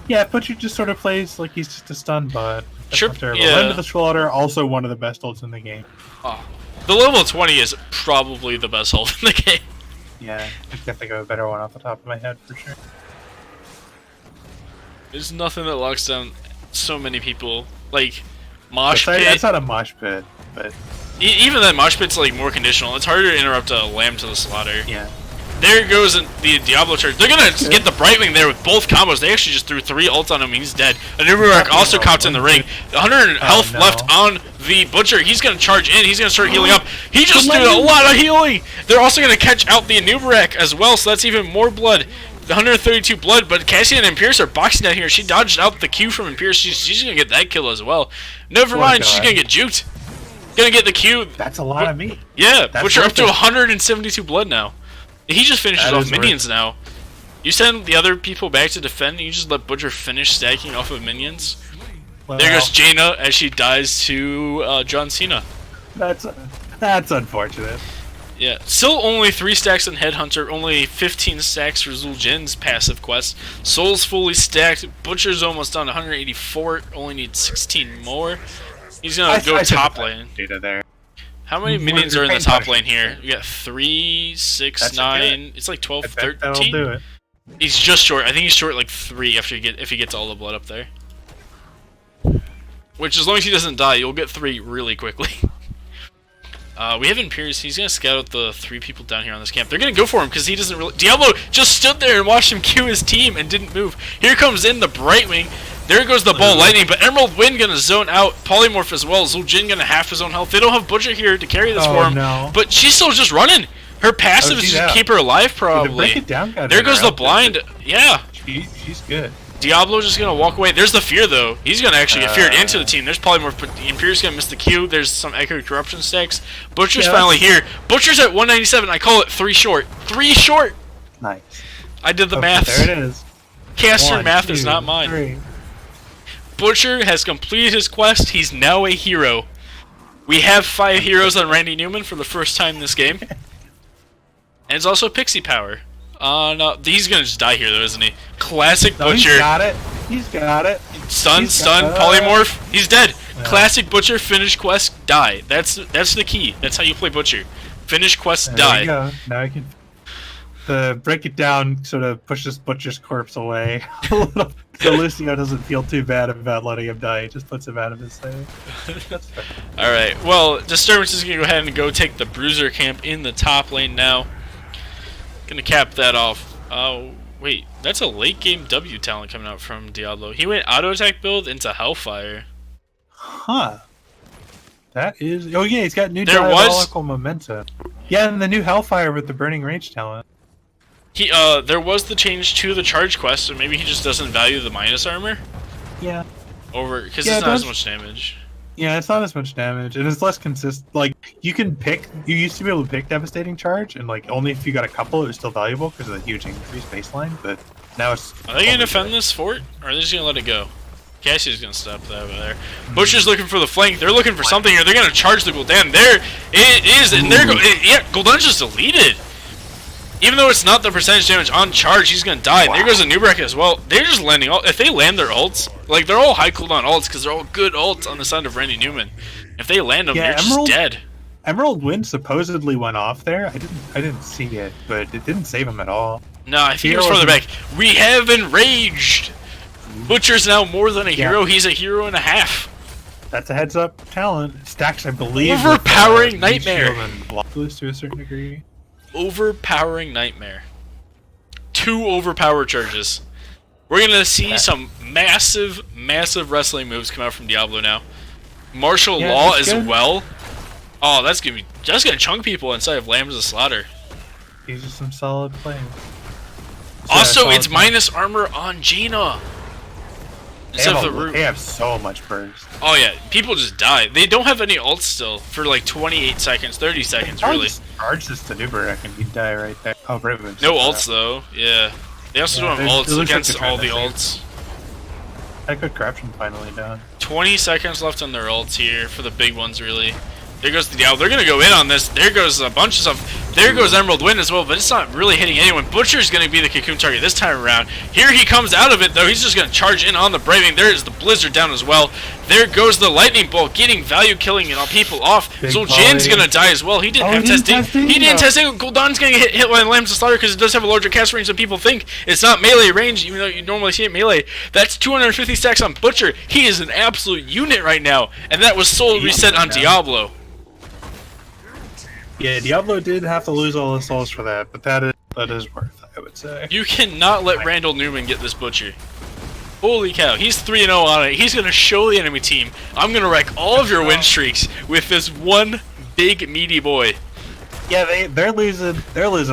Yeah, Butcher just sort of plays like he's just a stun bot. Sure. Yeah. End of the Slaughter, also one of the best ults in the game. Oh. The level 20 is probably the best ult in the game. Yeah, I can't think of a better one off the top of my head for sure. There's nothing that locks down so many people. Like, Mosh Pit. That's not a Mosh Pit, but... Even that Mosh Pit's like more conditional. It's harder to interrupt a Lamb to the Slaughter. Yeah. There goes the Diablo charge. They're gonna get the Brightwing there with both combos. They actually just threw 3 ults on him. He's dead. A Numerak also caught in the ring. 100 health left on the Butcher. He's gonna charge in. He's gonna start healing up. He just did a lot of healing. They're also gonna catch out the Numerak as well, so that's even more blood. 132 blood, but Cassian and Pierce are boxing down here. She dodged out the Q from Pierce. She's gonna get that kill as well. Never mind, she's gonna get juked. Gonna get the Q. That's a lot of meat. Yeah, Butcher up to 172 blood now. He just finishes off minions now. You send the other people back to defend, and you just let Butcher finish stacking off of minions. Well, there goes Jaina as she dies to John Cena. That's unfortunate. Yeah, still only 3 stacks on Headhunter, only 15 stacks for Zul'jin's passive quest. Soul's fully stacked, Butcher's almost done 184, only needs 16 more. He's gonna go top lane. Data there. How many minions are in the top lane here? We got 3, 6, 9. It's like 12, 13. That'll do it. He's just short. I think he's short like 3 after if he gets all the blood up there. Which, as long as he doesn't die, you'll get 3 really quickly. We have Imperius. He's going to scout out the 3 people down here on this camp. They're going to go for him because he doesn't really... Diablo just stood there and watched him queue his team and didn't move. Here comes in the Brightwing. There goes the Ball Lightning, but Emerald Wind going to zone out. Polymorph as well. Zul'jin going to half his own health. They don't have Butcher here to carry this for him. No. But she's still just running. Her passive is just keep her alive, probably. There goes the blind. Yeah. She's good. Diablo's just gonna walk away. There's the fear though. He's gonna actually get feared into the team. There's Polymorph, but Imperius gonna miss the Q. There's some Echo Corruption stacks. Butcher's finally here. Butcher's at 197. I call it 3 short. 3 short. Nice. I did the math. There it is. Caster math is not mine. 3. Butcher has completed his quest. He's now a hero. We have 5 heroes on Randy Newman for the first time in this game. And it's also Pixie Power. No, he's gonna just die here though, isn't he? Classic Butcher. He's got it. He's got it. Stun, Polymorph. He's dead. Yeah. Classic Butcher, finish quest, die. That's the key. That's how you play Butcher. Finish quest, die. There you go. Now I can... The break it down sort of pushes Butcher's corpse away a little, so Lucio doesn't feel too bad about letting him die. He just puts him out of his sight. That's fair. Alright, well, Disturbance is going to go ahead and go take the Bruiser camp in the top lane now. Gonna cap that off. Oh, wait. That's a late game W talent coming out from Diablo. He went auto attack build into Hellfire. Huh. That is... Oh yeah, he's got new diabolical momentum. Yeah, and the new Hellfire with the Burning Rage talent. There was the change to the charge quest, so maybe he just doesn't value the minus armor? Yeah. Because it's not as much damage. Yeah, it's not as much damage, and it's less consistent. Like, you used to be able to pick Devastating Charge, and like, only if you got a couple, it was still valuable because of the huge increased baseline, but now it's... Are they going to defend this fort, or are they just going to let it go? Cassie's going to stop that over there. Butcher's looking for the flank. They're looking for something here. They're going to charge the Gul'dan. There it is, and there yeah, Gul'dan's just deleted. Even though it's not the percentage damage on charge, he's gonna die. Wow. There goes a Nubrek as well. They're just landing all. If they land their ults, like they're all high cooldown ults because they're all good ults on the side of Randy Newman. If they land them, they're just dead. Emerald Wind supposedly went off there. I didn't see it, but it didn't save him at all. No, I think it was further back. We have enraged. Butcher's now more than a hero. He's a hero and a half. That's a heads up talent. Stacks, I believe. Overpowering Nightmare. Bloodless to a certain degree. Overpowering Nightmare. 2 overpower charges. We're gonna see some massive wrestling moves come out from Diablo now. Martial law as well. Oh, that's gonna chunk people inside of Lambs of Slaughter. These are some solid plays. Also, it's minus armor on Jaina. They have so much burst. Oh yeah, people just die. They don't have any ults still for like 28 seconds, 30 seconds really. Charge this to Nubrek and he'd die right there. Oh, Riven. No ults though. Yeah, they also don't have ults against all the ults. Echo Corruption finally down. 20 seconds left on their ults here for the big ones really. There goes the Diablo. They're gonna go in on this. There goes a bunch of stuff. There goes Emerald Wind as well, but it's not really hitting anyone. Butcher's gonna be the cocoon target this time around. Here he comes out of it though. He's just gonna charge in on the Braving. There is the Blizzard down as well. There goes the Lightning Bolt, getting value, killing people off. Zul'jin's gonna die as well. He didn't have testing. He didn't testing. Gul'dan's gonna get hit by Lambs of Slaughter because it does have a larger cast range than people think. It's not melee range, even though you normally see it melee. That's 250 stacks on Butcher. He is an absolute unit right now, and that was soul reset on Diablo. Yeah, Diablo did have to lose all his souls for that, but that is worth it, I would say. You cannot let Randall Newman get this Butcher. Holy cow, he's 3-0 on it. He's going to show the enemy team, I'm going to wreck all of your win streaks with this one big meaty boy. Yeah, they're losing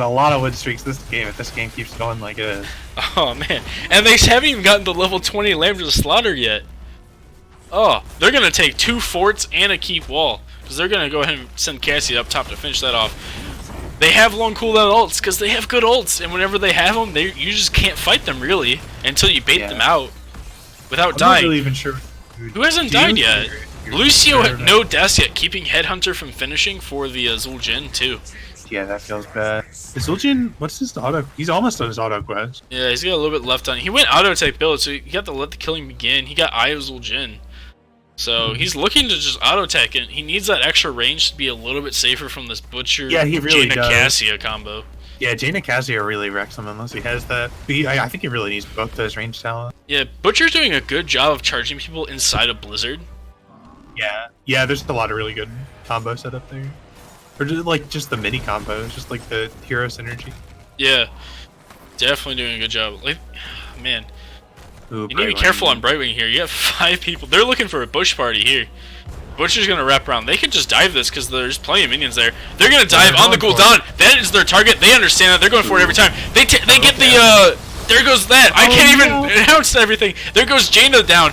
a lot of win streaks this game if this game keeps going like it is. Oh man, and they haven't even gotten to level 20 Lambs of Slaughter yet. Oh, they're going to take 2 forts and a keep wall. Because they're going to go ahead and send Cassie up top to finish that off. They have long cooldown ults because they have good ults. And whenever they have them, you just can't fight them really until you bait them out without dying. I'm not really even sure. Who hasn't died yet? Lucio had no deaths yet, keeping Headhunter from finishing for the Zul'jin too. Yeah, that feels bad. Is Zul'jin, what's his auto? He's almost on his auto quest. Yeah, he's got a little bit left on. He went auto type build, so you got to let the killing begin. He got Eye of Zul'jin. So he's looking to just auto tech it. He needs that extra range to be a little bit safer from this Butcher Jaina Cassia combo. Yeah, Jaina Cassia really wrecks him unless he has that. I think he really needs both those range talents. Yeah, Butcher's doing a good job of charging people inside of Blizzard. Yeah, there's a lot of really good combo set up there. Or just the mini combos, just like the hero synergy. Yeah, definitely doing a good job. Like, man, Ooh, you need to be careful on Brightwing here. You have 5 people. They're looking for a bush party here. Butcher's gonna wrap around. They could just dive this because there's plenty of minions there. They're gonna dive on the Gul'dan. That is their target. They understand that. They're going for it every time. They get the there goes that. I can't even announce everything. There goes Jaina down.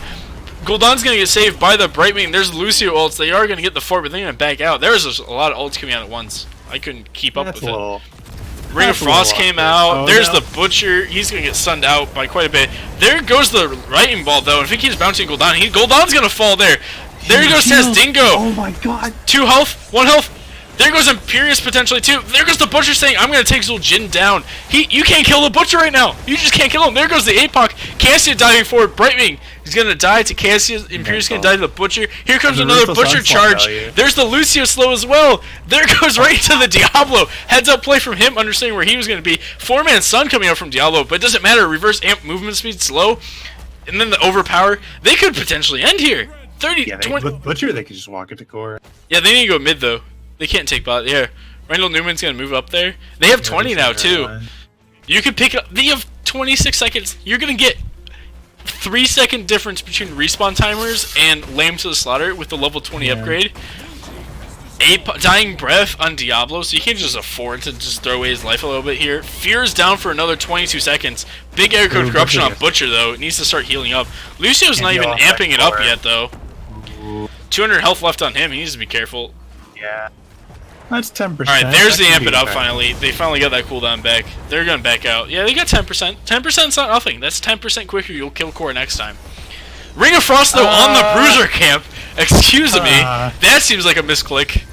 Gul'dan's gonna get saved by the Brightwing. There's Lucio ults. They are gonna get the fort, but they're gonna back out. There's a lot of ults coming out at once. I couldn't keep up with it. Ring of Frost came out. There's the Butcher. He's going to get stunned out by quite a bit. There goes the lightning ball, though. If he keeps bouncing Gul'dan, Gul'dan's going to fall there. There goes Dingo. Oh my god. 2 health, 1 health. There goes Imperius potentially, too. There goes the Butcher saying, I'm going to take Zul'jin down. You can't kill the Butcher right now. You just can't kill him. There goes the APOC. Cassia diving forward. Brightwing. He's going to die to Cassia. Imperius going to die to the Butcher. Here comes another Butcher charge. There's the Lucio slow as well. There goes right to the Diablo. Heads up play from him, understanding where he was going to be. 4-man Sun coming out from Diablo, but it doesn't matter. Reverse amp movement speed slow. And then the overpower. They could potentially end here. 20. With Butcher, they could just walk into core. Yeah, they need to go mid, though. They can't take bot. Yeah. Randall Newman's going to move up there. They have 20 now, too. You can pick up. They have 26 seconds. You're going to get 3-second difference between respawn timers and Lame to the Slaughter with the level 20 upgrade. Dying Breath on Diablo, so you can't just afford to just throw away his life a little bit here. Fear's down for another 22 seconds. Big air code corruption on Butcher, though. It needs to start healing up. Lucio's not even amping it up yet, though. 200 health left on him. He needs to be careful. Yeah. That's 10%. Alright, there's the amp it up finally. They finally got that cooldown back. They're gonna back out. Yeah, they got 10%. 10%'s not nothing. That's 10% quicker. You'll kill core next time. Ring of Frost, though, on the Bruiser camp. Excuse me. That seems like a misclick.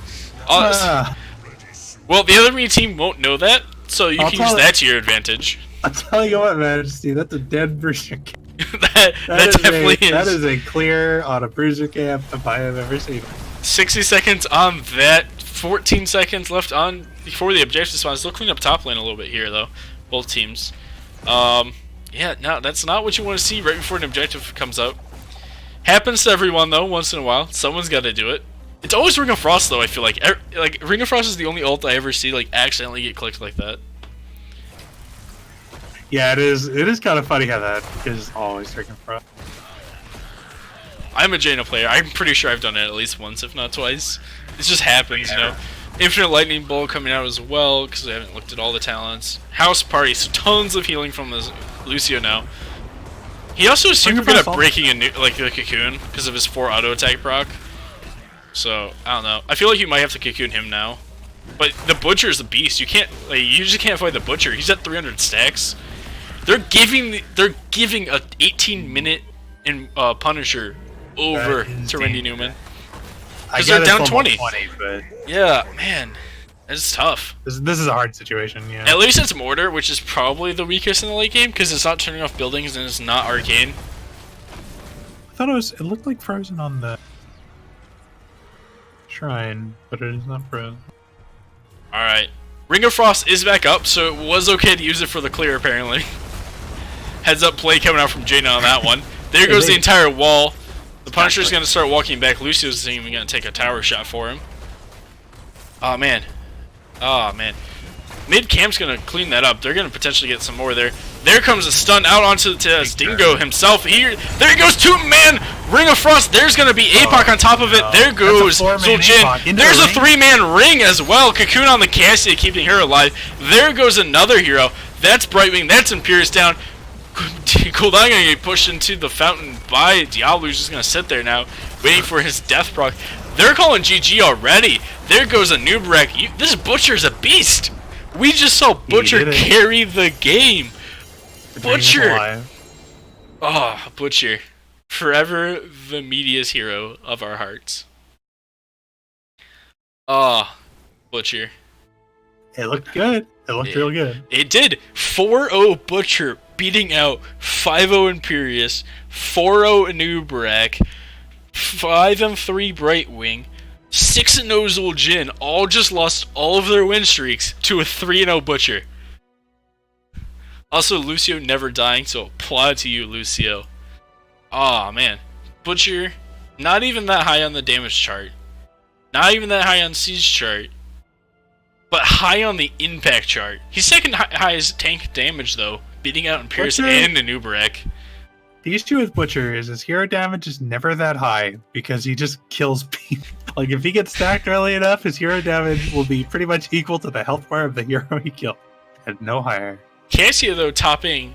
Well, the other Mii team won't know that, so you can use that to your advantage. I'll tell you what, Majesty, that's a dead Bruiser camp. that definitely is. That is a clear on a Bruiser camp if I have ever seen it. 60 seconds on that. 14 seconds left on before the objective spawns. They'll clean up top lane a little bit here, though. Both teams. Yeah, no, that's not what you want to see right before an objective comes out. Happens to everyone, though, once in a while. Someone's got to do it. It's always Ring of Frost, though, I feel like. Ring of Frost is the only ult I ever see, like, accidentally get clicked like that. Yeah, it is. It is kind of funny how that is always Ring of Frost. I'm a Jaina player. I'm pretty sure I've done it at least once, if not twice. It just happens, you know. Infinite Lightning Bolt coming out as well, because I haven't looked at all the talents. House Party, so tons of healing from Lucio now. He also is super good at breaking a like the cocoon because of his 4 auto attack proc. So I don't know. I feel like you might have to cocoon him now. But the Butcher is a beast. You can't. Like, you just can't fight the Butcher. He's at 300 stacks. They're giving a 18-minute Punisher over to Randy Newman. Because they're down 20. But yeah, man. It's tough. This is a hard situation, yeah. At least it's Mortar, which is probably the weakest in the late game, because it's not turning off buildings and it's not arcane. I thought it looked like frozen on the shrine, but it is not frozen. Alright. Ring of Frost is back up, so it was okay to use it for the clear, apparently. Heads up play coming out from Jaina on that one. There goes the entire wall. The Punisher's going to start walking back. Lucio's even going to take a tower shot for him. Oh, man. Oh, man. Mid camp's going to clean that up. They're going to potentially get some more there. There comes a stun out onto Dingo himself. There he goes. 2-man Ring of Frost. There's going to be APOC on top of it. There goes Zul'jin. There's a 3-man ring as well. Cocoon on the Cassia, keeping her alive. There goes another hero. That's Brightwing. That's Imperius down. Gul'dan gonna get pushed into the fountain by Diablo, who's just gonna sit there now, waiting for his death proc. They're calling GG already. There goes a noob wreck. This Butcher's a beast. We just saw Butcher carry the game. Butcher. Oh, Butcher. Forever the media's hero of our hearts. Oh, Butcher. It looked good. It looked real good. It did. 4-0 Butcher beating out 5-0 Imperius, 4-0 Anubrak, 5-3 Brightwing, 6-0 Zul'jin, all just lost all of their win streaks to a 3-0 Butcher. Also, Lucio never dying, so applaud to you, Lucio. Aw, man. Butcher, Not even that high on the damage chart. Not even that high on Siege chart. But high on the impact chart. He's second highest tank damage though, beating out Pierce and Anubarak. The issue with Butcher is his hero damage is never that high because he just kills people. Like if he gets stacked early enough, his hero damage will be pretty much equal to the health bar of the hero he killed, and no higher. Cassia though topping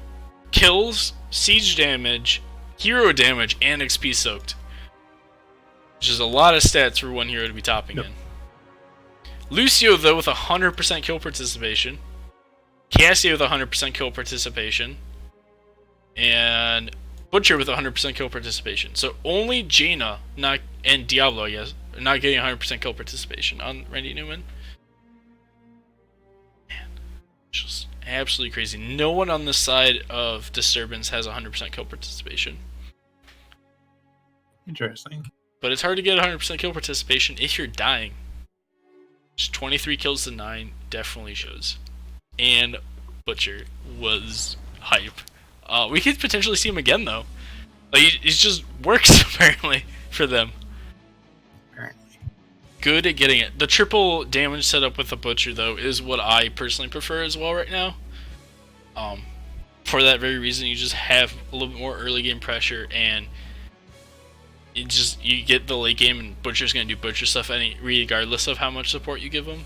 kills, siege damage, hero damage, and XP soaked. Which is a lot of stats for one hero to be topping in. Lucio though with 100% kill participation. Cassia with 100% kill participation. And Butcher with 100% kill participation. So only Jaina and Diablo, yes, are not getting 100% kill participation on Randy Newman. Man, just absolutely crazy. No one on this side of Disturbance has 100% kill participation. Interesting. But it's hard to get 100% kill participation if you're dying. Just 23 kills to 9 definitely shows. And Butcher was hype. We could potentially see him again though. Like it just works apparently for them. Apparently. Good at getting it. The triple damage setup with the Butcher though is what I personally prefer as well right now. For that very reason, you just have a little bit more early game pressure, and you get the late game, and Butcher's gonna do Butcher stuff regardless of how much support you give him.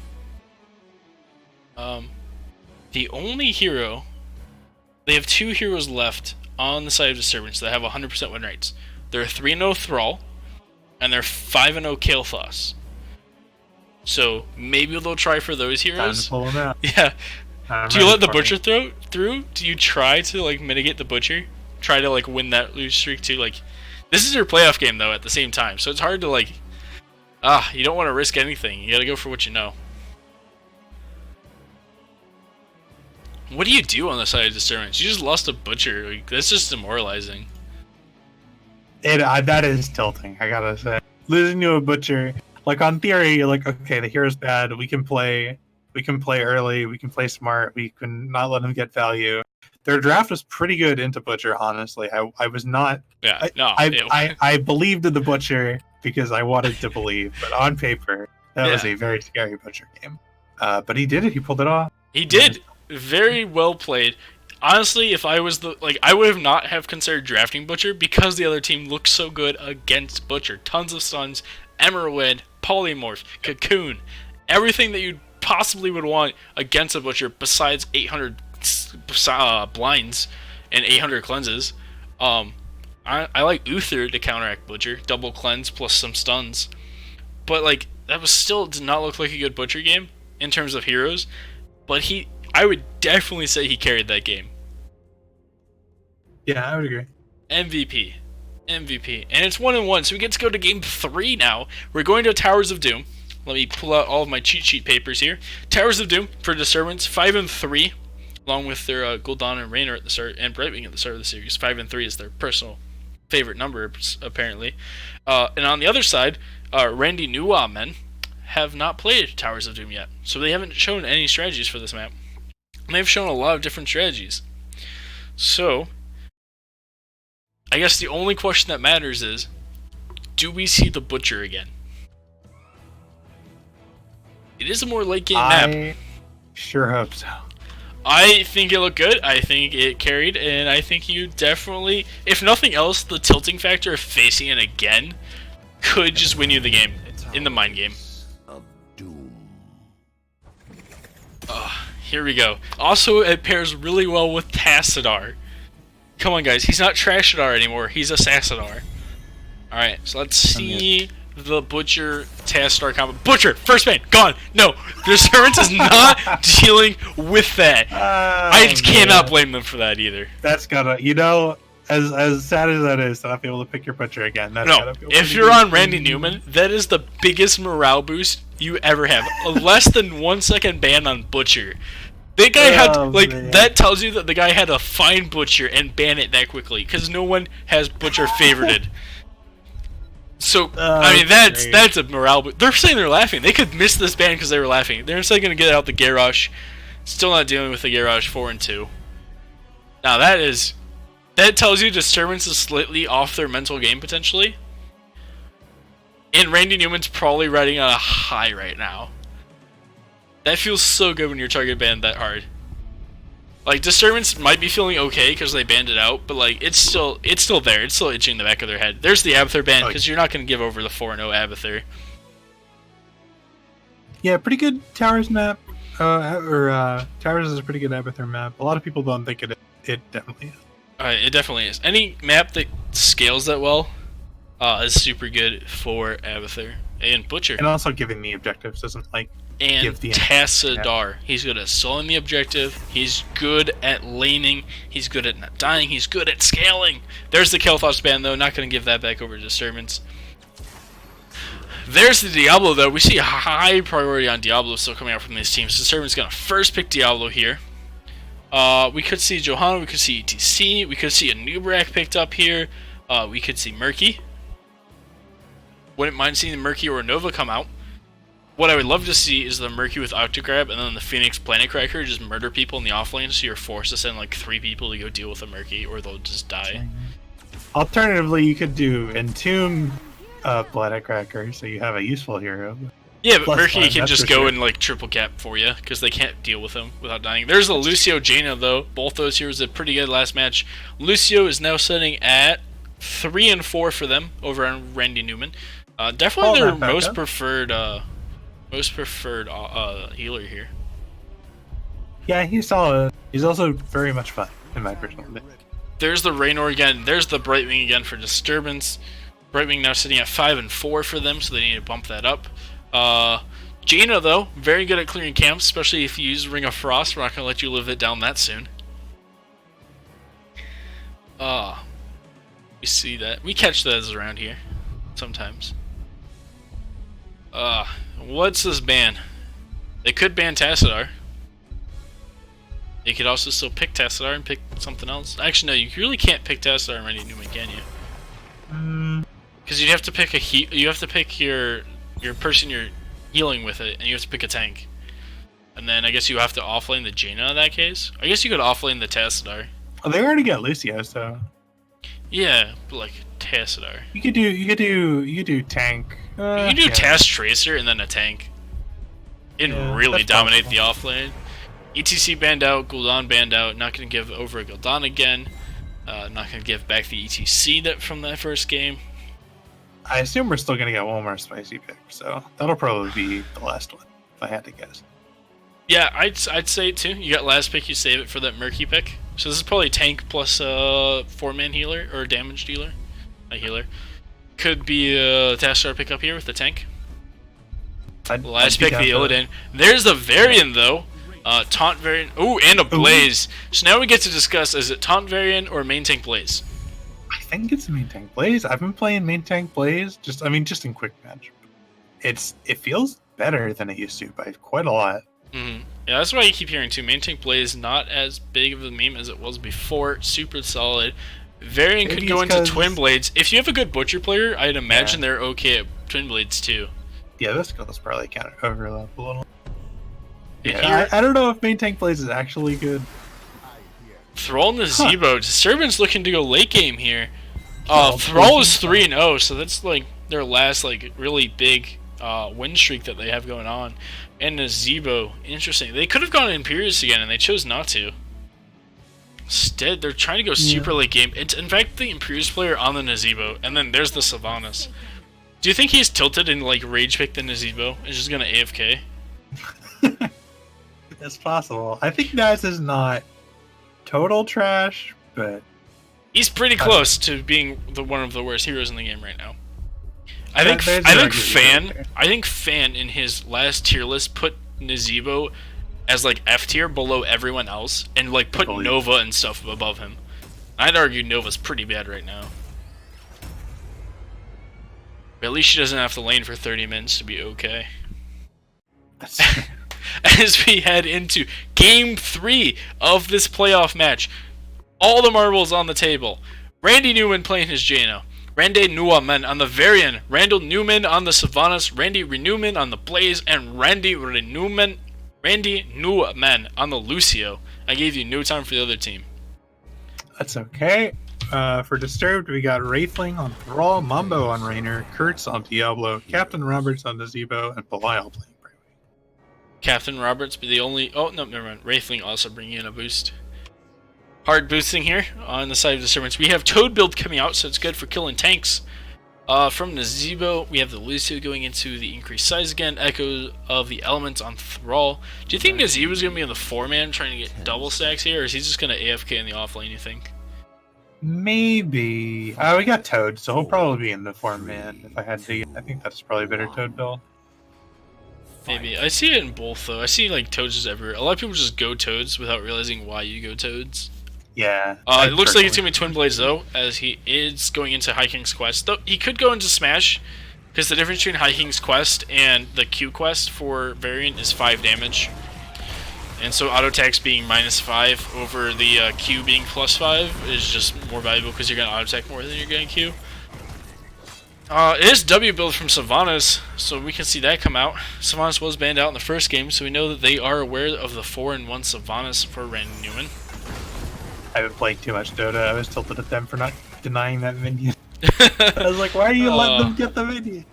The only hero, they have 2 heroes left on the side of Disturbance that have 100% win rates. They're 3-0 Thrall, and they're 5-0 Kael'thas. So maybe they'll try for those heroes. Time to pull them out. Yeah. Do you let the Butcher through? Do you try to like mitigate the Butcher? Try to like win that lose streak too? Like, this is your playoff game though at the same time, so it's hard to like. You don't want to risk anything. You gotta go for what you know. What do you do on the side of Disturbance? You just lost a Butcher. Like, that's just demoralizing. That is tilting, I gotta say. Losing to a Butcher, like on theory, you're like, okay, the hero's bad. We can play early. We can play smart. We can not let him get value. Their draft was pretty good into Butcher, honestly. I was not. Yeah, I believed in the Butcher because I wanted to believe, but on paper, that was a very scary Butcher game. But he did it. He pulled it off. He did. Very well played. Honestly, if I was I would have not have considered drafting Butcher because the other team looked so good against Butcher. Tons of stuns, Emerald, Polymorph, Cocoon, everything that you possibly would want against a Butcher besides 800 blinds and 800 cleanses. I like Uther to counteract Butcher, double cleanse plus some stuns. But like that was still did not look like a good Butcher game in terms of heroes. But I would definitely say he carried that game. Yeah, I would agree. MVP. And it's 1-1, so we get to go to game 3 now. We're going to Towers of Doom. Let me pull out all of my cheat sheet papers here. Towers of Doom for Disturbance, 5-3, along with their Gul'dan and Raynor at the start, and Brightwing at the start of the series. 5-3 is their personal favorite number, apparently. And on the other side, Randy Newman have not played Towers of Doom yet, so they haven't shown any strategies for this map. And they've shown a lot of different strategies. So, I guess the only question that matters is, do we see the Butcher again? It is a more late game map. I sure hope so. I think it looked good. I think it carried, and I think you definitely, if nothing else, the tilting factor of facing it again could just win you the game in the mind game. Here we go. Also, it pairs really well with Tassadar. Come on, guys. He's not Trashadar anymore. He's a Sassadar. Alright, so let's see the Butcher Tassadar combo. Butcher! First man! Gone! No! Disturbance is not dealing with that. I cannot blame them for that either. That's gotta, as sad as that is to not be able to pick your Butcher again. That's no, if you're on Randy Newman, that is the biggest morale boost you ever have. A less than 1 second ban on Butcher. That guy that tells you that the guy had to find Butcher and ban it that quickly, because no one has Butcher favorited. So, I mean, that's a morale boost. They're saying they're laughing. They could miss this ban because they were laughing. They're instead going to get out the Garrosh. Still not dealing with the Garrosh 4-2. Now, that tells you Disturbance is slightly off their mental game, potentially. And Randy Newman's probably riding on a high right now. That feels so good when your target banned that hard. Like, Disturbance might be feeling okay because they banned it out, but like it's still there. It's still itching the back of their head. There's the Abathur ban because you're not going to give over the 4-0 Abathur. Yeah, pretty good Towers map. Towers is a pretty good Abathur map. A lot of people don't think it definitely is. It definitely is. Any map that scales that well is super good for Abathur and Butcher. And also giving the objectives doesn't like and give the Tassadar. Yeah. He's good at soloing the objective. He's good at laning. He's good at not dying. He's good at scaling. There's the Kael'thas ban though. Not going to give that back over to Disturbance. There's the Diablo though. We see a high priority on Diablo still coming out from these teams. Disturbance is going to first pick Diablo here. We could see Johanna. We could see ETC. We could see a Nubrak picked up here. We could see Murky. Wouldn't mind seeing the Murky or Nova come out. What I would love to see is the Murky with Octograb and then the Phoenix Planet Cracker just murder people in the offlane, so you're forced to send like 3 people to go deal with a Murky or they'll just die. Alternatively, you could do Entomb Planet Cracker, so you have a useful hero. Yeah, but Murky can just go and like triple cap for you because they can't deal with him without dying. There's the Lucio Jaina though. Both those heroes did pretty good last match. Lucio is now sitting at 3 and 4 for them over on Randy Newman. Definitely their most preferred healer here. Yeah, he's solid. He's also very much fun in my personal opinion. There's the Raynor again. There's the Brightwing again for Disturbance. Brightwing now sitting at 5 and 4 for them, so they need to bump that up. Jaina though, very good at clearing camps, especially if you use Ring of Frost. We're not gonna let you live it down that soon. We see that. We catch those around here sometimes. What's this ban? They could ban Tassadar. They could also still pick Tassadar and pick something else. Actually, no, you really can't pick Tassadar and Randy Newman, can you? Because you'd have to pick you have to pick your person you're healing with it, and you have to pick a tank. And then I guess you have to offlane the Jaina in that case. I guess you could offlane the Tassadar. Oh, they already got Lucio, so. Yeah, but like Tassadar. You could do tank. You can do Task Tracer and then a tank. And really dominate the offlane. ETC banned out, Gul'dan banned out. Not going to give over a Gul'dan again. Not going to give back the ETC from that first game. I assume we're still going to get one more spicy pick, so that'll probably be the last one, if I had to guess. Yeah, I'd say it too. You got last pick, you save it for that Murky pick. So this is probably tank plus 4-man healer, or damage dealer. A healer. Could be a Tassadar pick up here with the tank. Last pick, the Illidan. There's the Varian, though. Taunt Varian. Ooh, and a Blaze. So now we get to discuss, is it Taunt Varian or main tank Blaze? I think it's main tank Blaze. I've been playing main tank Blaze, just in quick match. It feels better than it used to by quite a lot. Mm-hmm. Yeah, that's why you keep hearing too. Main tank Blaze, not as big of a meme as it was before. Super solid. Varian could go into Twin Blades. If you have a good Butcher player, I'd imagine they're okay at Twin Blades too. Yeah, those skills probably kind of overlap a little. Yeah, I don't know if main tank Blaze is actually good. Thrall and the Zebo. Disturbance looking to go late game here. Thrall is 3-0, so that's like their last like really big win streak that they have going on. And the Zebo, interesting. They could have gone Imperious again, and they chose not to. Instead, they're trying to go super late game. It's in fact the Imperious player on the Nazebo, and then there's the Sylvanas. Do you think he's tilted and like rage pick the Nazebo and just gonna AFK? It's possible. I think Naz is not total trash, but he's pretty close to being one of the worst heroes in the game right now. I think Fan in his last tier list put Nazebo as like F tier below everyone else, and like put Nova and stuff above him. I'd argue Nova's pretty bad right now. But at least she doesn't have to lane for 30 minutes to be okay. As we head into Game 3 of this playoff match, all the marbles on the table. Randy Newman playing his Jaina. Randy Newman on the Varian. Randall Newman on the Sylvanas. Randy Newman on the Blaze. And Randy Newman on the Lucio. I gave you no time for the other team. That's okay. For Disturbed, we got Wraithling on Thrall, Mumbo on Raynor, Kurtz on Diablo, Captain Roberts on Nazebo, and Belial playing Bravery. Captain Roberts be the only... Oh, no, never mind. Wraithling also bringing in a boost. Hard boosting here on the side of Disturbance. We have Toad build coming out, so it's good for killing tanks. From Nazebo, we have the Lucio going into the increased size again. Echo of the Elements on Thrall. Do you think Nazebo's going to be in the 4-man trying to get double stacks here, or is he just going to AFK in the offlane, you think? Maybe. We got Toad, so he'll probably be in the 4-man if I had to. I think that's probably a better Toad build. Maybe. I see it in both, though. I see, like, Toads just everywhere. A lot of people just go Toads without realizing why you go Toads. Yeah. It looks like it's going to be Twin Blades, though, as he is going into High King's Quest. Though he could go into Smash, because the difference between High King's Quest and the Q Quest for Variant is 5 damage. And so auto attacks being -5 over the Q being +5 is just more valuable because you're going to auto attack more than you're going to Q. It is W build from Sylvanas, so we can see that come out. Sylvanas was banned out in the first game, so we know that they are aware of the 4-1 Sylvanas for Randy Newman. I've been playing too much Dota. I was tilted at them for not denying that minion. I was like, why are you letting them get the minion?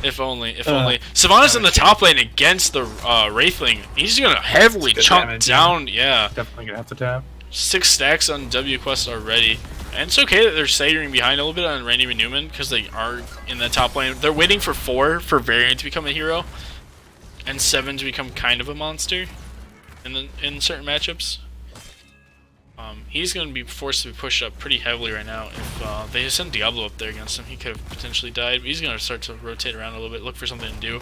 If only, if only. Sylvanas in the top lane against the Wraithling. He's going to heavily chunk down, yeah. Definitely going to have to tap. 6 stacks on W quest already. And it's okay that they're staggering behind a little bit on Randy Newman because they are in the top lane. They're waiting for 4 for Variant to become a hero. And 7 to become kind of a monster in certain matchups. He's going to be forced to be pushed up pretty heavily right now. If they send Diablo up there against him, he could have potentially died. But he's going to start to rotate around a little bit, look for something to do.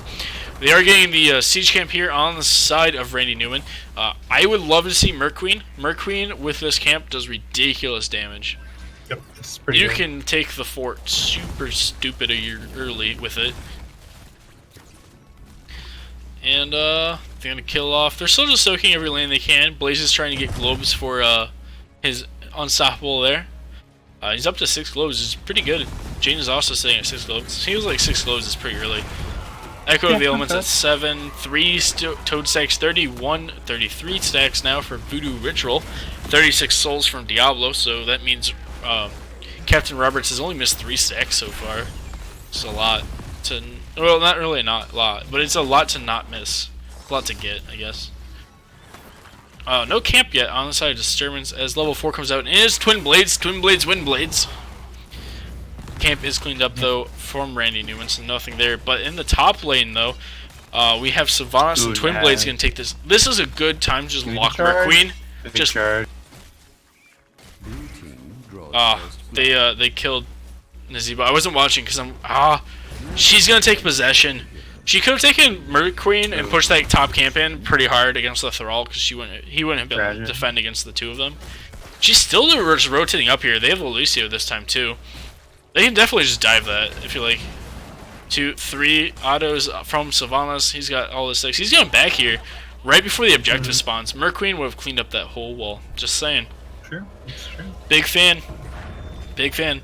They are getting the Siege Camp here on the side of Randy Newman. I would love to see Merqueen. Merqueen with this camp does ridiculous damage. Yep, it's pretty You good. can take the fort super stupid early with it. And they're going to kill off. They're still just soaking every lane they can. Blaze is trying to get globes for his unstoppable there. He's up to 6 globes, which is pretty good. Jane is also sitting at 6 globes. He was like 6 globes is pretty early. Echo of the Elements at 7, 3 Toad stacks, 31, 33 stacks now for Voodoo Ritual, 36 souls from Diablo, so that means Captain Roberts has only missed 3 stacks so far. It's a lot to, well, not really not a lot, but it's a lot to not miss. A lot to get, I guess. No camp yet on the side of Disturbance as level 4 comes out, and it is Twin Blades, Wind Blades. Camp is cleaned up though from Randy Newman, so nothing there. But in the top lane though, we have Sylvanas and Twin Blades gonna take this. This is a good time to just lock Merqueen. Just they killed Nazebo. I wasn't watching because she's gonna take possession. She could have taken Merqueen and pushed that top camp in pretty hard against the Thrall because he wouldn't have been able to defend against the 2 of them. She's still just rotating up here. They have the Lucio this time too. They can definitely just dive that if you like. 2, 3 autos from Sylvanas. He's got all the 6. He's going back here right before the objective spawns. Merqueen would have cleaned up that whole wall. Just saying. Sure, that's true. Big fan. Big fan.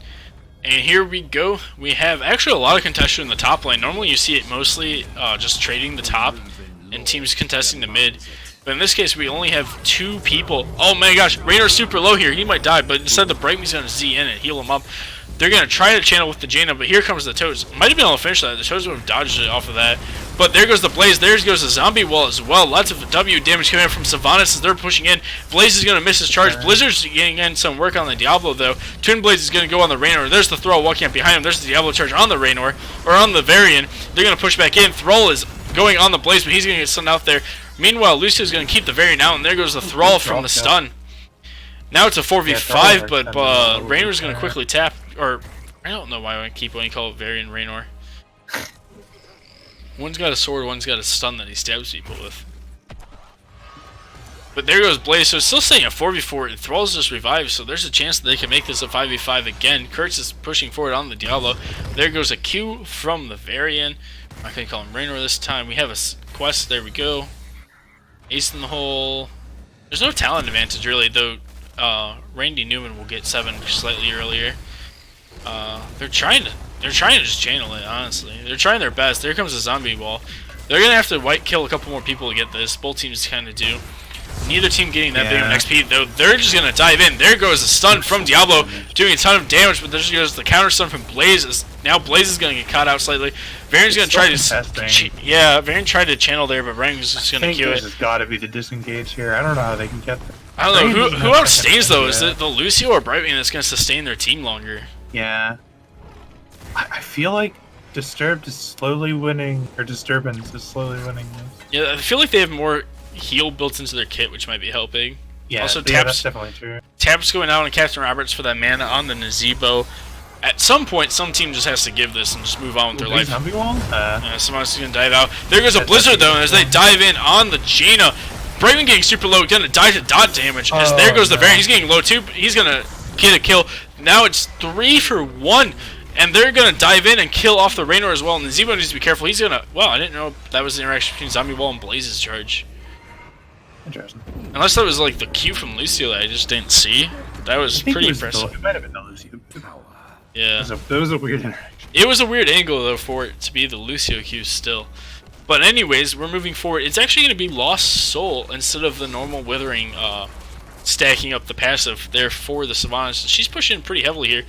And here we go. We have actually a lot of contestation in the top lane. Normally you see it mostly just trading the top and teams contesting the mid. But in this case, we only have 2 people. Oh my gosh, Raynor's super low here. He might die, but instead the Breakme's going to Z in and heal him up. They're going to try to channel with the Jaina, but here comes the Toads. Might have been able to finish that. The Toads would have dodged it off of that. But there goes the Blaze. There goes the zombie wall as well. Lots of W damage coming in from Sylvanas as they're pushing in. Blaze is going to miss his charge. Blizzard's getting in some work on the Diablo, though. Twin Blaze is going to go on the Raynor. There's the Thrall walking up behind him. There's the Diablo charge on the Raynor, or on the Varian. They're going to push back in. Thrall is going on the Blaze, but he's going to get stunned out there. Meanwhile, Lucio's going to keep the Varian out, and there goes the Thrall from the stun. Now it's a 4v5, but Raynor's going to quickly tap, or I don't know why I keep when you call it Varian Raynor. One's got a sword, one's got a stun that he stabs people with. But there goes Blaze, so it's still staying at 4v4, and Thrall's just revived, so there's a chance that they can make this a 5v5 again. Kurtz is pushing forward on the Diablo. There goes a Q from the Varian. I'm not going to call him Raynor this time. We have a quest, there we go. Ace in the hole. There's no talent advantage really, though Randy Newman will get 7 slightly earlier. They're trying to just channel it, honestly. They're trying their best. There comes a zombie wall. They're gonna have to white kill a couple more people to get this. Both teams kind of do. neither team getting that big of an XP, though. They're just going to dive in. There goes a stun from Diablo, doing a ton of damage, but there goes the counter stun from Blaze. Now Blaze is going to get caught out slightly. Varian's going to try to... Yeah, Varian tried to channel there, but Rang's just going to queue it. There's got to be the disengage here. I don't know how they can get there. I don't know. Who outstays, though? Is it the Lucio or Brightwing that's going to sustain their team longer? Yeah. I feel like Disturbed is slowly winning, or Disturbance is slowly winning this. Yeah, I feel like they have more heal built into their kit, which might be helping. Yeah, also, that's definitely true. Tap's going out on Captain Roberts for that mana on the Nazebo. At some point, some team just has to give this and just move on with their life. Zombie wall? Someone's going to dive out. There goes a Blizzard, though, and as they dive in on the Jaina. Brayman getting super low, going to die to dot damage. As there goes the Varian. He's getting low, too. He's going to get a kill. Now it's 3 for 1. And they're going to dive in and kill off the Raynor as well. And the Zebo needs to be careful. He's going to... Wow, I didn't know that was the interaction between Zombie Wall and Blaze's charge. Interesting. Unless that was like the Q from Lucio that I just didn't see. That was pretty impressive. It might have been the Lucio. Yeah. That was a weird interaction. It was a weird angle, though, for it to be the Lucio Q still. But anyways, we're moving forward. It's actually going to be Lost Soul instead of the normal Withering stacking up the passive there for the Sylvanas. She's pushing pretty heavily here.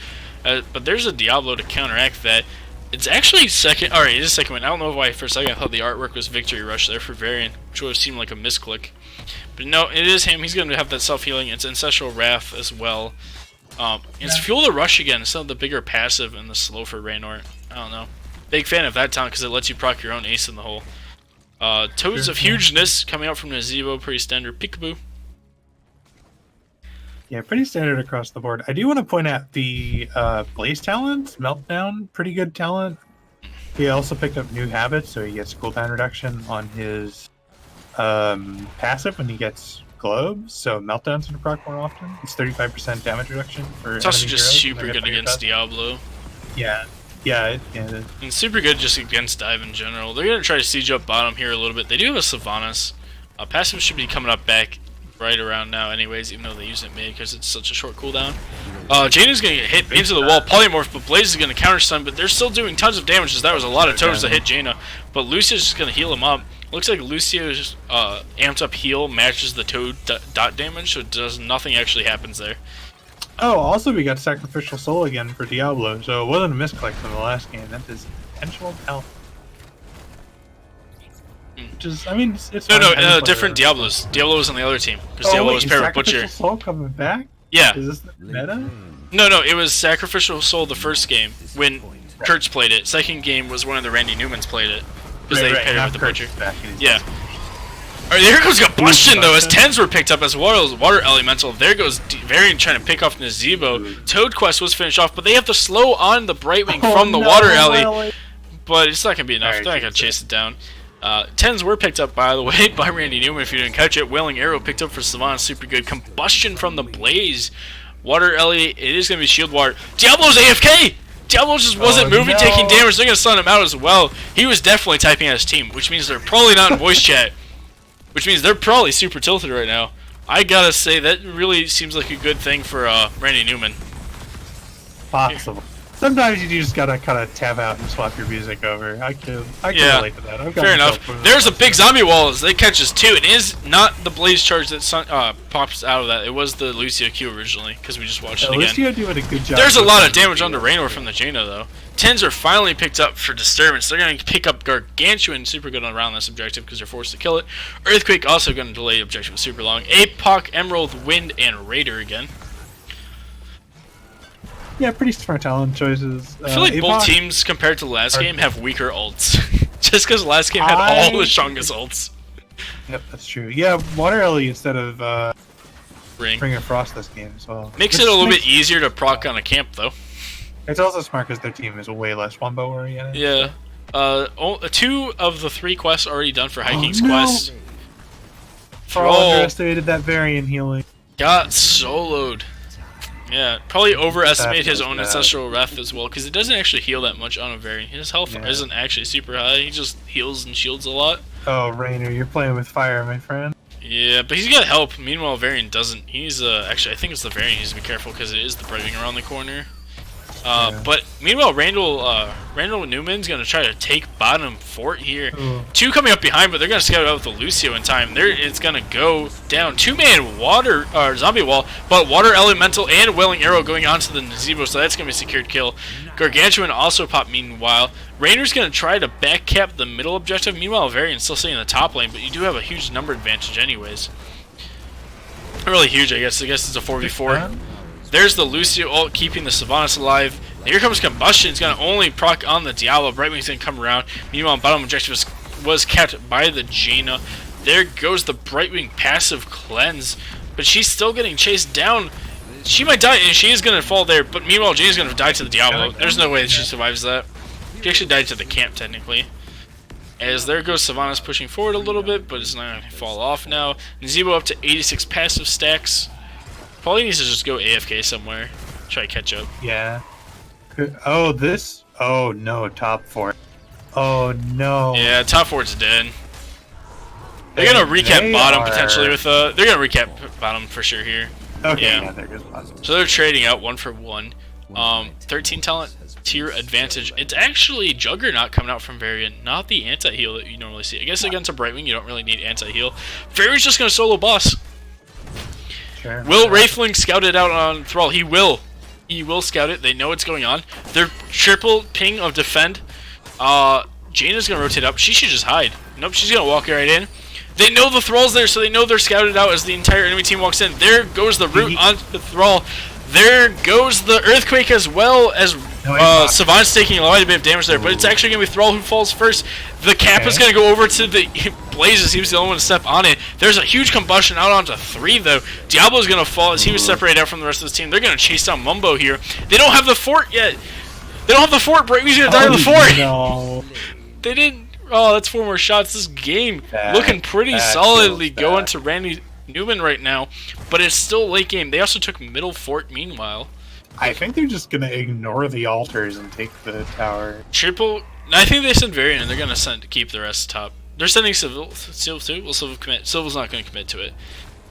But there's a Diablo to counteract that. It's actually second. Alright, it is second one. I don't know why for a second I thought the artwork was Victory Rush there for Varian, which would have seemed like a misclick. But no, it is him. He's going to have that self-healing. It's Ancestral Wrath as well. It's Fuel the Rush again instead of the bigger passive and the slow for Raynor. I don't know. Big fan of that talent because it lets you proc your own ace in the hole. Toads of Hugeness coming out from Nazebo, pretty standard. Peekaboo. Yeah, pretty standard across the board. I do want to point out the Blaze talent, Meltdown, pretty good talent. He also picked up new habits, so he gets cooldown reduction on his passive when he gets globes. So Meltdown's going to proc more often. It's 35% damage reduction for It's also just super good against Diablo. Yeah. Yeah, it is. And super good just against dive in general. They're going to try to siege up bottom here a little bit. They do have a Sylvanas. Passive should be coming up back right around now anyways, even though they use it mid because it's such a short cooldown. Jaina's going to get hit into the wall. Polymorph, but Blaze is going to counter stun, but they're still doing tons of damage as that was a lot of toads that hit Jaina. But Lucio's just going to heal him up. Looks like Lucio's amped up heal matches the toad dot damage, so it does nothing actually happens there. Oh, also we got Sacrificial Soul again for Diablo, so it wasn't a misclick from the last game. That is intentional health. Just, I mean, it's no, different Diablos. Diablo was on the other team because Diablo was paired with Butcher. Sacrificial Soul coming back? Yeah. Is this the meta? No, it was Sacrificial Soul the first game when Kurtz played it. Second game was one of the Randy Newmans played it because they paired it with the Butcher. Yeah. Alright, there goes Combustion though, as 10s were picked up as Water Elemental. There goes Varian trying to pick off Nazebo. Toad Quest was finished off, but they have to slow on the Brightwing from the Water Alley. But it's not going to be enough. They're not going to chase it down. 10s were picked up, by the way, by Randy Newman if you didn't catch it. Wailing Arrow picked up for Sylvanas, super good. Combustion from the Blaze. Water Alley, it is going to be Shield Water. Diablo's AFK! Diablo just wasn't moving, taking damage. They're going to stun him out as well. He was definitely typing at his team, which means they're probably not in voice chat. Which means they're probably super tilted right now. I gotta say, that really seems like a good thing for Randy Newman. Possible. Sometimes you just gotta kind of tab out and swap your music over. I can relate to that. Fair enough. There's a big zombie wall as they catches two. It is not the Blaze charge that pops out of that. It was the Lucio Q originally, because we just watched it again. Lucio doing a good job. There's a lot of damage on the Raynor from the Jaina, though. 10s are finally picked up for Disturbance. They're going to pick up Gargantuan, super good around this objective because they're forced to kill it. Earthquake also going to delay the objective super long. Apoc, Emerald, Wind, and Raider again. Yeah, pretty smart talent choices. I feel like both teams, compared to the last game, have weaker ults. Just because last game had all the strongest ults. Yep, that's true. Yeah, Water Ellie instead of Ring of Frost this game as well. Makes it a little bit easier to proc on a camp, though. It's also smart because their team is way less wombo oriented. Yeah. 2 of the 3 quests already done for Hiking's quest. Underestimated that Varian healing. Got soloed. Yeah, probably overestimated his own Ancestral Wrath as well, because it doesn't actually heal that much on a Varian. His health isn't actually super high, he just heals and shields a lot. Oh, Raynor, you're playing with fire, my friend. Yeah, but he's got help. Meanwhile, Varian doesn't. He's, actually, I think it's the Varian he needs to be careful, because it is the Brightwing around the corner. But meanwhile, Randall Newman's gonna try to take bottom fort here. Ooh. 2 coming up behind, but they're gonna scout out with the Lucio in time. It's gonna go down. 2-man water zombie wall, but water elemental and Wailing Arrow going onto the Nazebo, so that's gonna be a secured kill. Gargantuan also popped. Meanwhile, Rainer's gonna try to backcap the middle objective. Meanwhile, Varian's still staying in the top lane, but you do have a huge number advantage, anyways. Not really huge, I guess. I guess it's a 4v4. There's the Lucio ult keeping the Sylvanas alive. And here comes Combustion. It's going to only proc on the Diablo. Brightwing's going to come around. Meanwhile, bottom objective was kept by the Jaina. There goes the Brightwing passive cleanse. But she's still getting chased down. She might die, and she is going to fall there. But meanwhile, Jaina's going to die to the Diablo. There's no way that she survives that. She actually died to the camp, technically. As there goes Sylvanas pushing forward a little bit, but it's not going to fall off now. Nazebo up to 86 passive stacks. Probably needs to just go AFK somewhere. Try to catch up. Yeah. Oh, this. Oh no, top 4. Oh no. Yeah, top 4's dead. They're gonna recap bottom potentially with they're gonna recap bottom for sure here. Okay, yeah, there goes bottom. So they're trading out 1 for 1. 13 talent tier advantage. It's actually Juggernaut coming out from Varian, not the anti-heal that you normally see. I guess against a Brightwing you don't really need anti-heal. Varian's just gonna solo boss. Sure. Will Wraithling scout it out on Thrall? He will. He will scout it. They know what's going on. They're triple ping of defend. Jaina's gonna rotate up. She should just hide. Nope, she's gonna walk right in. They know the Thrall's there, so they know they're scouted out as the entire enemy team walks in. There goes the root onto the Thrall. There goes the Earthquake as well as Savant's taking a lot of damage there, but it's actually going to be Thrall who falls first. The cap is going to go over to the Blazes. He was the only one to step on it. There's a huge combustion out onto 3, though. Diablo's going to fall as he was separated out from the rest of the team. They're going to chase down Mumbo here. They don't have the fort yet. They don't have the fort. Brightwing's going to die on the fort. No. They didn't. Oh, that's 4 more shots. This game looking pretty solidly going to Randy Newman right now, but it's still late game. They also took middle fort meanwhile. I think they're just gonna ignore the altars and take the tower. Triple. I think they send Varian and they're gonna keep the rest top. They're sending Civil too. Will Civil commit? Civil's not gonna commit to it.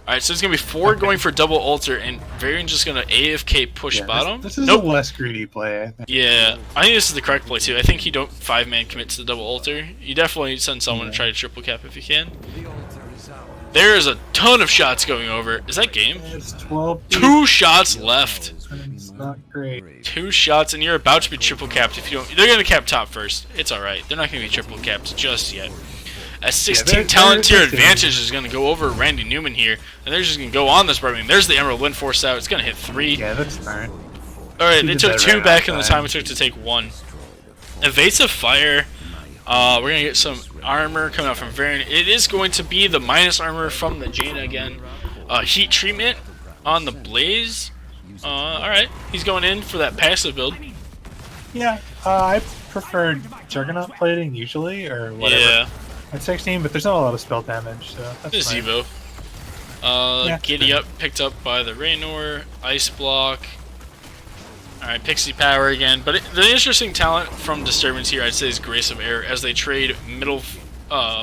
Alright, so it's gonna be 4 going for double altar, and Varian's just gonna AFK push bottom. This is a less greedy play, I think. Yeah, I think this is the correct play too. I think you don't 5-man commit to the double altar. You definitely send someone to try to triple cap if you can. There is a ton of shots going over. Is that game? It's 12. 2 shots left. It's not great. 2 shots, and you're about to be triple capped if you don't. They're gonna cap top first. It's all right. They're not gonna be triple capped just yet. A 16 talent tier advantage is gonna go over Randy Newman here, and they're just gonna go on this Brightwing. There's the Emerald Wind Force out. It's gonna hit 3. Yeah, that's smart. All right, they took 2 back in the time it took to take 1. Evasive Fire. We're gonna get some armor coming out from Varian. It is going to be the minus armor from the Jaina again. Heat treatment on the Blaze. Alright, he's going in for that passive build. Yeah, I prefer Juggernaut plating usually, or whatever. Yeah. At 16, but there's not a lot of spell damage, so that's fine. Zevo. Giddy up, picked up by the Raynor. Ice Block. Alright, Pixie Power again. But the interesting talent from Disturbance here, I'd say, is Grace of Air, as they trade middle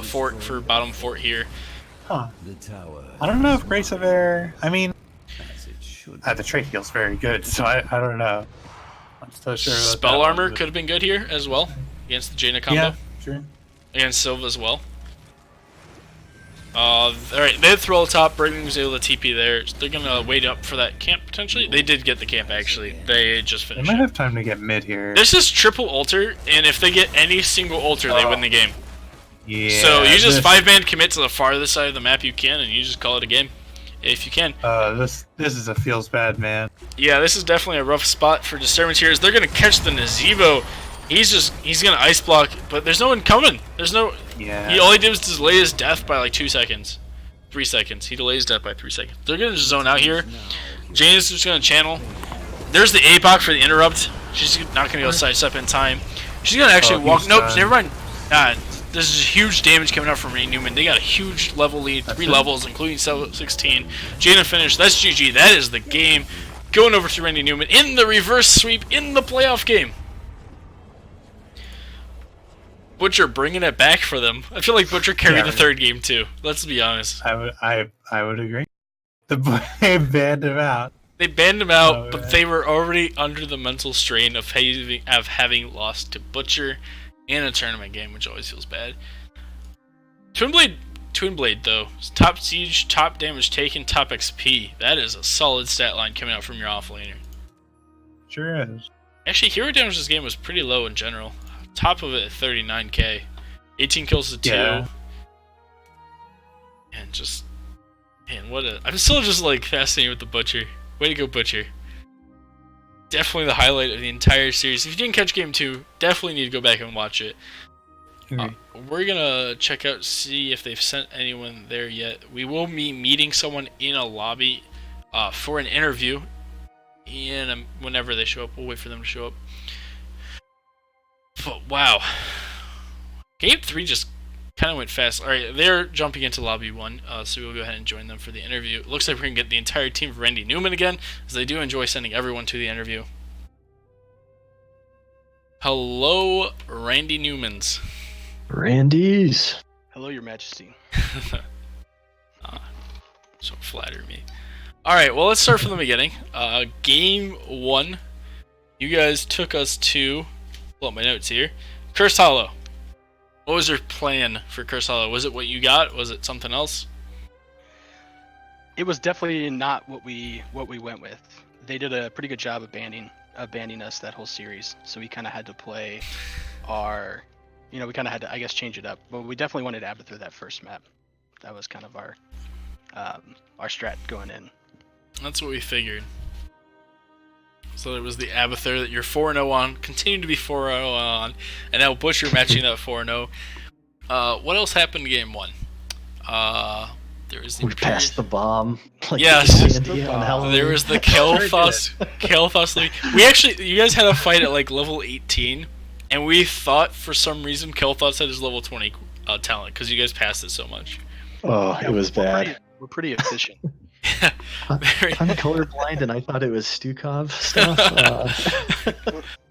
fort for bottom fort here. Huh. I don't know if Grace of Air... I mean... the trade feels very good, so I don't know. I'm still sure about Spell Armor could have been good here as well, against the Jaina combo. Yeah, sure. Against Silva as well. Alright, they had Throw top. Brightwing was able to TP there. They're gonna wait up for that camp potentially. They did get the camp actually. They just finished. They might have time to get mid here. This is triple altar, and if they get any single altar, they win the game. Yeah. So you just 5-man commit to the farthest side of the map you can, and you just call it a game. If you can. This is a feels bad, man. Yeah, this is definitely a rough spot for Disturbance here. Is they're gonna catch the Nazebo. He's gonna ice block, but there's no one coming. There's no. Yeah. All he did was delay his death by like 2 seconds, 3 seconds. He delays death by 3 seconds. They're gonna just zone out here. Jane's just gonna channel. There's the APOC for the interrupt. She's not gonna go sidestep in time. She's gonna actually walk. Nope, never mind. This is huge damage coming out from Ray Newman. They got a huge level lead, 3 levels, including 16. Jaina finished. That's GG. That is the game. Going over to Randy Newman in the reverse sweep in the playoff game. Butcher bringing it back for them. I feel like Butcher carried the 3rd game too. Let's be honest. I would agree. The boy banned him out. They banned him out, but they were already under the mental strain of having lost to Butcher in a tournament game, which always feels bad. Twin Blade though, top siege, top damage taken, top XP. That is a solid stat line coming out from your offlaner. Sure is. Actually, hero damage this game was pretty low in general. Top of it at 39k, 18 kills to 2, and just man, I'm still just like fascinated with the Butcher. Way to go, Butcher. Definitely the highlight of the entire series. If you didn't catch Game 2, definitely need to go back and watch it. We're gonna check out, see if they've sent anyone there yet. We will be meeting someone in a lobby for an interview. And whenever they show up, we'll wait for them to show up. But wow. Game 3 just kind of went fast. Alright, they're jumping into lobby 1, so we'll go ahead and join them for the interview. It looks like we're going to get the entire team of Randy Newman again, as they do enjoy sending everyone to the interview. Hello, Randy Newmans. Randy's. Hello, Your Majesty. So flatter me. Alright, well, let's start from the beginning. Game 1. You guys took us to... Pull up my notes here. Cursed Hollow. What was your plan for Cursed Hollow? Was it what you got? Was it something else? It was definitely not what we went with. They did a pretty good job of banning us that whole series. So we kind of had to play our... we kind of had to, I guess, change it up. But we definitely wanted Abathur that first map. That was kind of our strat going in. That's what we figured. So it was the Abathur that you're 4-0 on, continued to be 4-0 on, and now Butcher matching that 4-0. What else happened in Game 1? There was we passed the bomb. Like yes, there was the Kael'thas lead. You guys had a fight at like level 18, and we thought for some reason Kael'thas had his level 20 talent, because you guys passed it so much. Oh, it was bad. We're pretty efficient. I'm colorblind, and I thought it was Stukov stuff.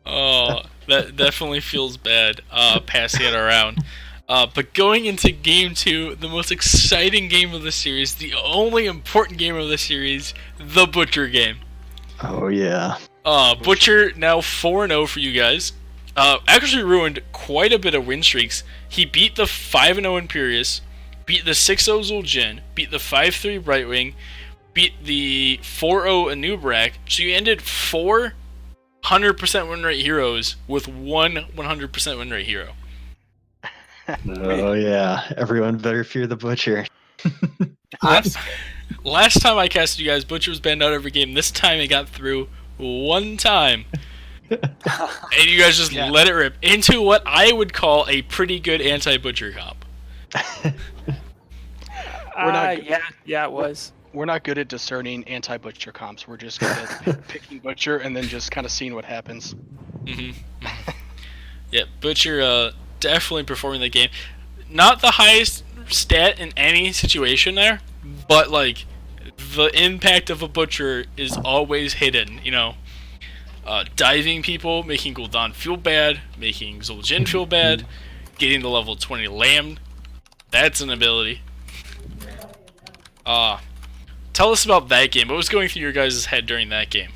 Oh, that definitely feels bad, passing it around. But going into Game 2, the most exciting game of the series, the only important game of the series, the Butcher game. Oh, yeah. Butcher now 4-0 for you guys. Actually ruined quite a bit of win streaks. He beat the 5-0 Imperius, beat the 6-0 Zul'jin, beat the 5-3 Brightwing, beat the 4-0 Anub'arak, so you ended 4 100% win rate heroes with 1 100% win rate hero. Oh yeah, everyone better fear the Butcher. Last time I casted you guys, Butcher was banned out every game. This time it got through one time. And you guys just let it rip into what I would call a pretty good anti-Butcher comp. It was. We're not good at discerning anti-Butcher comps. We're just good at picking Butcher and then just kind of seeing what happens. Yeah, Butcher definitely performing the game. Not the highest stat in any situation there, but like the impact of a Butcher is always hidden, diving people, making Gul'dan feel bad, making Zul'jin feel bad, getting the level 20 lamb. That's an ability. Tell us about that game. What was going through your guys' head during that game?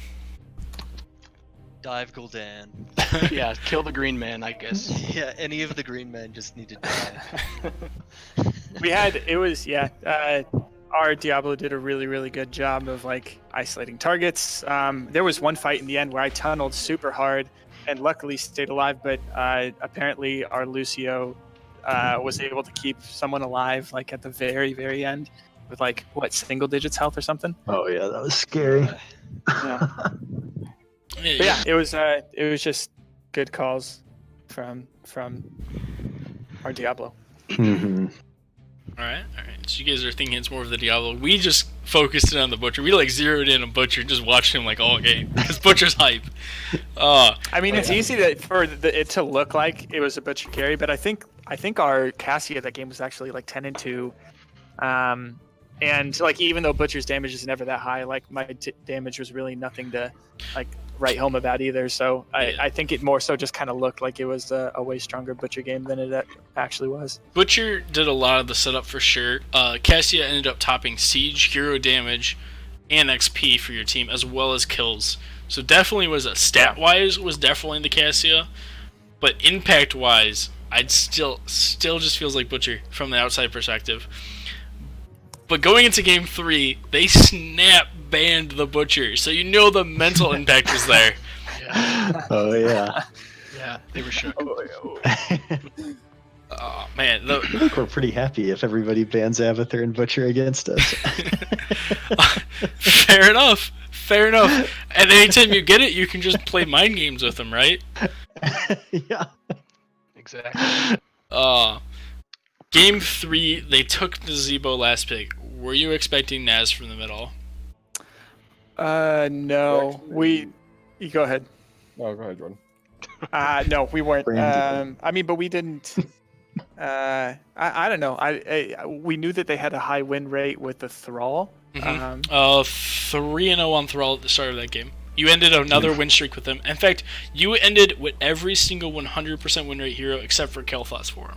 Dive Gul'dan. Yeah, kill the green man, I guess. Yeah, any of the green men just need to die. Our Diablo did a really, really good job of like isolating targets. There was one fight in the end where I tunneled super hard and luckily stayed alive, but apparently our Lucio was able to keep someone alive like at the very, very end with like single digits health or something. Oh yeah, that was scary. Yeah. But yeah, it was just good calls from our Diablo. Mm-hmm. All right. So you guys are thinking it's more of the Diablo. We just focused in on the Butcher. We like zeroed in on Butcher, just watched him like all game because Butcher's hype. I mean, it's easy for it to look like it was a Butcher carry, but I think our Cassia that game was actually like 10-2. And like even though Butcher's damage is never that high, like my damage was really nothing to like write home about either. So I think it more so just kind of looked like it was a way stronger Butcher game than it actually was. Butcher did a lot of the setup for sure. Cassia ended up topping Siege, hero damage, and XP for your team, as well as kills. So definitely was a stat-wise was definitely the Cassia, but impact-wise, I'd still just feels like Butcher from the outside perspective. But going into game 3, they snap banned the Butcher, so you know the mental impact was there. Yeah. Oh yeah. Yeah, they were shook. Oh man, I think we're pretty happy if everybody bans Abathur and Butcher against us. fair enough. And anytime you get it, you can just play mind games with them, right? Yeah. Exactly. Game 3, they took the Zebo last pick. Were you expecting Naz from them at all? No. You go ahead. Oh, go ahead, Jordan. No, we weren't. Brandon. I mean, but we didn't. I don't know. We knew that they had a high win rate with the Thrall. 3-0 on Thrall at the start of that game. You ended another win streak with them. In fact, you ended with every single 100% win rate hero except for Kel'Thas for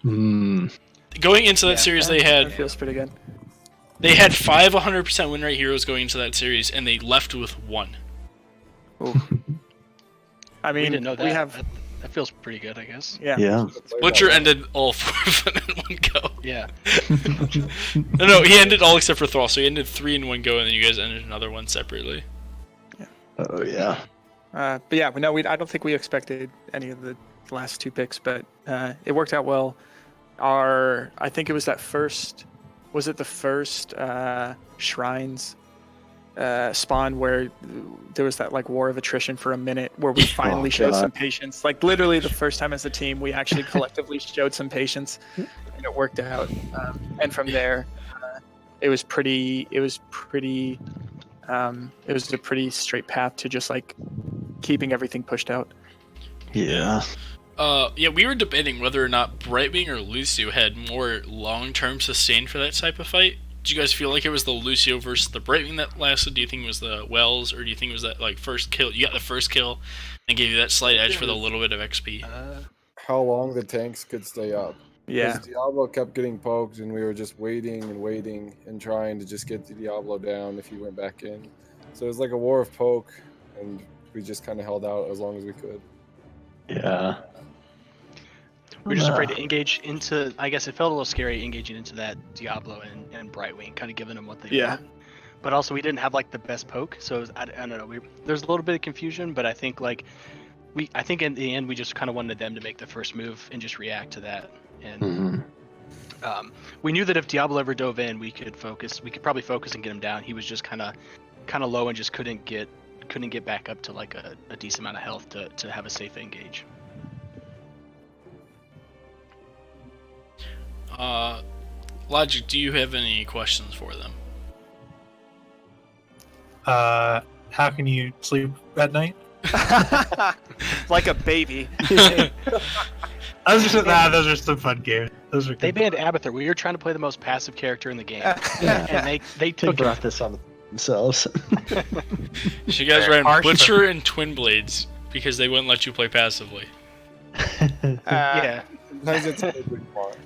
him. Going into that series, that feels pretty good. They had 5 100% win rate heroes going into that series, and they left with 1. I We mean, didn't know that. we have. That feels pretty good, I guess. Yeah. Butcher ended all 4 of them in one go. Yeah. No, he ended all except for Thrall, so he ended 3 in one go, and then you guys ended another one separately. Oh yeah. But yeah, no, I don't think we expected any of the last 2 picks, but it worked out well. I think it was that first. Was it the first Shrines spawn where there was that like war of attrition for a minute where we finally showed some patience? Like literally the first time as a team we actually collectively showed some patience, and it worked out. And from there, it was a pretty straight path to just like keeping everything pushed out. Yeah. Yeah, we were debating whether or not Brightwing or Lucio had more long-term sustain for that type of fight. Do you guys feel like it was the Lucio versus the Brightwing that lasted? Do you think it was the Wells, or do you think it was that like first kill? You got the first kill and gave you that slight edge for the little bit of XP. How long the tanks could stay up. Yeah. Because Diablo kept getting poked, and we were just waiting and trying to just get the Diablo down if he went back in. So it was like a war of poke, and we just kind of held out as long as we could. Yeah. We were just afraid to engage into. I guess it felt a little scary engaging into that Diablo and Brightwing, kind of giving them what they want. But also, we didn't have like the best poke, so it was, I don't know. There's a little bit of confusion, but I think like I think in the end we just kind of wanted them to make the first move and just react to that. And we knew that if Diablo ever dove in, we could probably focus and get him down. He was just kind of low and just couldn't get back up to like a decent amount of health to have a safe engage. Logic, do you have any questions for them? How can you sleep at night? Like a baby. Those are some fun games. Those are They good. banned Abathur. We were trying to play the most passive character in the game, Yeah. and they They took brought it. this on themselves. So you guys ran harsh, Butcher and Twin Blades because they wouldn't let you play passively. Yeah, Sometimes it's a big part.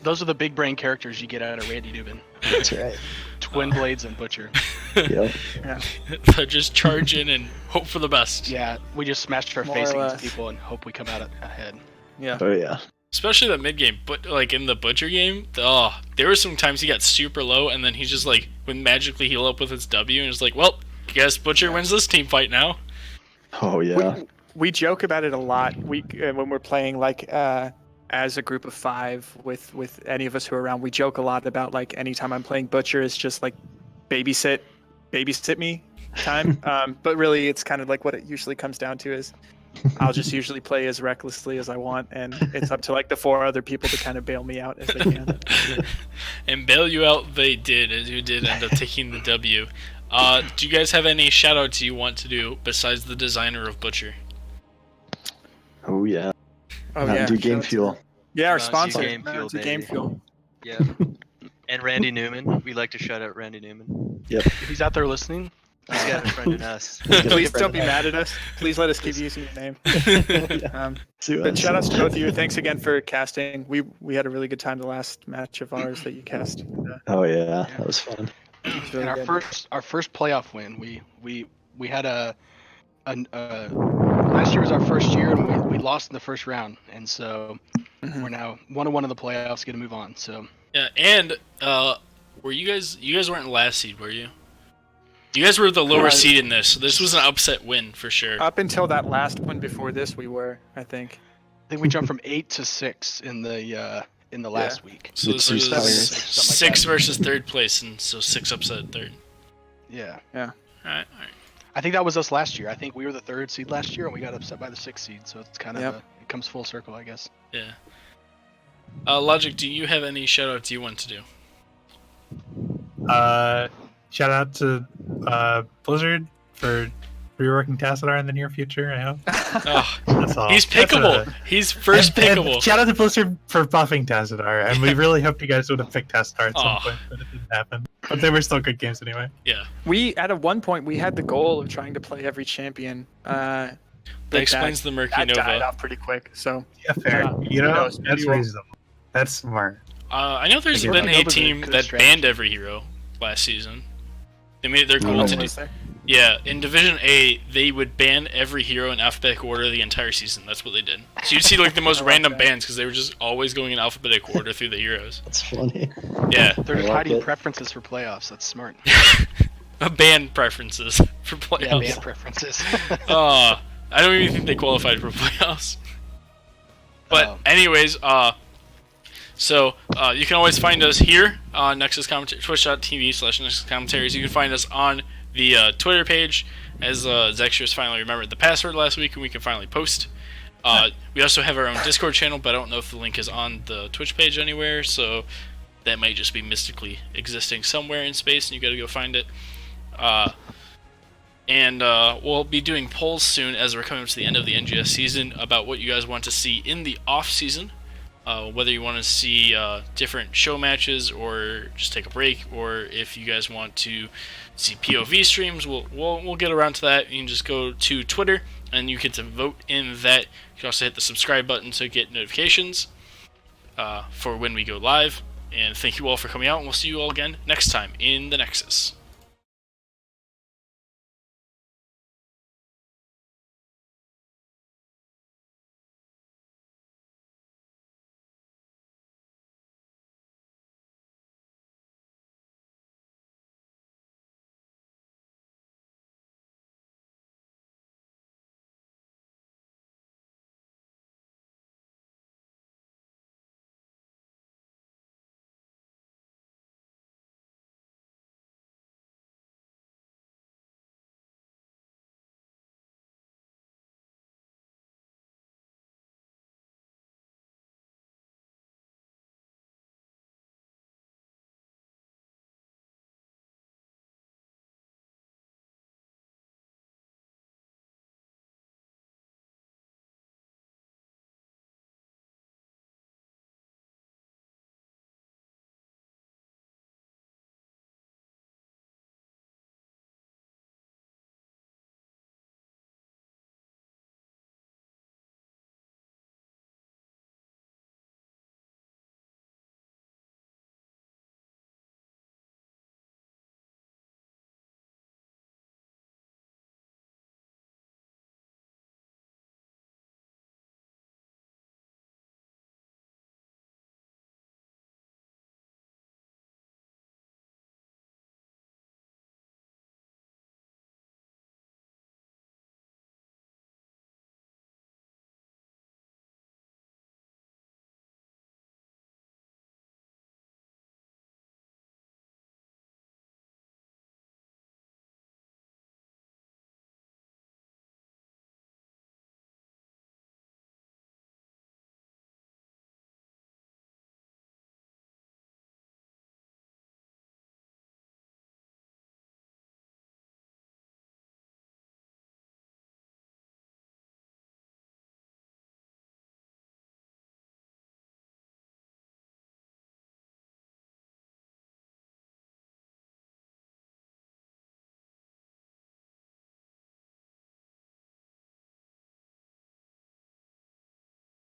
those are the big brain characters you get out of Randy Newman. That's right. Twin Blades and Butcher. Yep. They just charge in and hope for the best. Yeah, we just smashed our More face or against less. people and hope we come out ahead. Yeah. Oh yeah. Especially that mid game, but like in the Butcher game, there were some times he got super low and then he just like would magically heal up with his W and it's like, well, guess Butcher wins this team fight now. Oh yeah. We joke about it a lot. When we're playing like as a group of 5 with any of us who are around, we joke a lot about like anytime I'm playing Butcher, it's just like babysit me time. But really, it's kind of like what it usually comes down to is I'll just usually play as recklessly as I want, and it's up to like the 4 other people to kind of bail me out if they can. And bail you out they did, as you did end up taking the W. Do you guys have any shoutouts you want to do besides the designer of Butcher? Oh yeah. Oh Mountain yeah, Dew Game shout out to- Fuel. Yeah, our Mountain Dew sponsor, Game Mountain Fuel, Dew Game baby. Fuel. Yeah. And Randy Newman. We like to shout out Randy Newman. If he's out there listening, He's got a friend in us. Please don't be mad at us. Please let us keep using your name. But shout outs to both of you. Thanks again for casting. We had a really good time the last match of ours that you cast. Oh yeah, that was fun. It's really and good. our first playoff win, we had last year was our first year, and we lost in the first round, and so Mhm. we're now 1-1 in the playoffs, going to move on. So Yeah, and were you guys weren't last seed, were you? You guys were the lower seed in this, so this was an upset win for sure. Up until that last one before this, we were, I think. I think we jumped from 8 to 6 in the last week. So this was Something like 6 versus third place, and so 6 upset at third. Yeah. All right. I think that was us last year. I think we were the 3rd seed last year, and we got upset by the 6th seed. So it's kind of it comes full circle, I guess. Yeah. Logic, do you have any shout-outs you want to do? Shout out to Blizzard for reworking Tassadar in the near future, I hope. Oh, That's all. he's pickable. He's first And pickable. shout out to Blizzard for buffing Tassadar, and we really hoped you guys would have picked Tassadar at some point, but it didn't happen. But they were still good games anyway. Yeah. We at one point we had the goal of trying to play every champion. That explains the Murky That died Nova. off pretty quick. So Yeah, fair. You who know, knows? Maybe that's we'll- reasonable. That's smart. I know there's Yeah. been a Nova's a team good that strategy. banned every hero last season. They made it their goal Oh, to do. was there? Yeah, in Division A, they would ban every hero in alphabetic order the entire season. That's what they did. So you'd see like the most I like random that. bans because they were just always going in alphabetic order through the heroes. That's funny. Yeah, They're just I like hiding it. preferences for playoffs. That's smart. ban preferences for Yeah, playoffs. band preferences. I don't even think they qualified for playoffs. But Oh. anyways, so you can always find us here on Nexus Commentary, twitch.tv/Nexus Commentaries. You can find us on the Twitter page, as Zextras finally remembered the password last week, and we can finally post. We also have our own Discord channel, but I don't know if the link is on the Twitch page anywhere, so that might just be mystically existing somewhere in space, and you gotta go find it. And we'll be doing polls soon as we're coming up to the end of the NGS season about what you guys want to see in the off season. Whether you want to see different show matches or just take a break, or if you guys want to see POV streams, we'll get around to that. You can just go to Twitter and you get to vote in that. You can also hit the subscribe button to get notifications for when we go live. And thank you all for coming out, and we'll see you all again next time in the Nexus.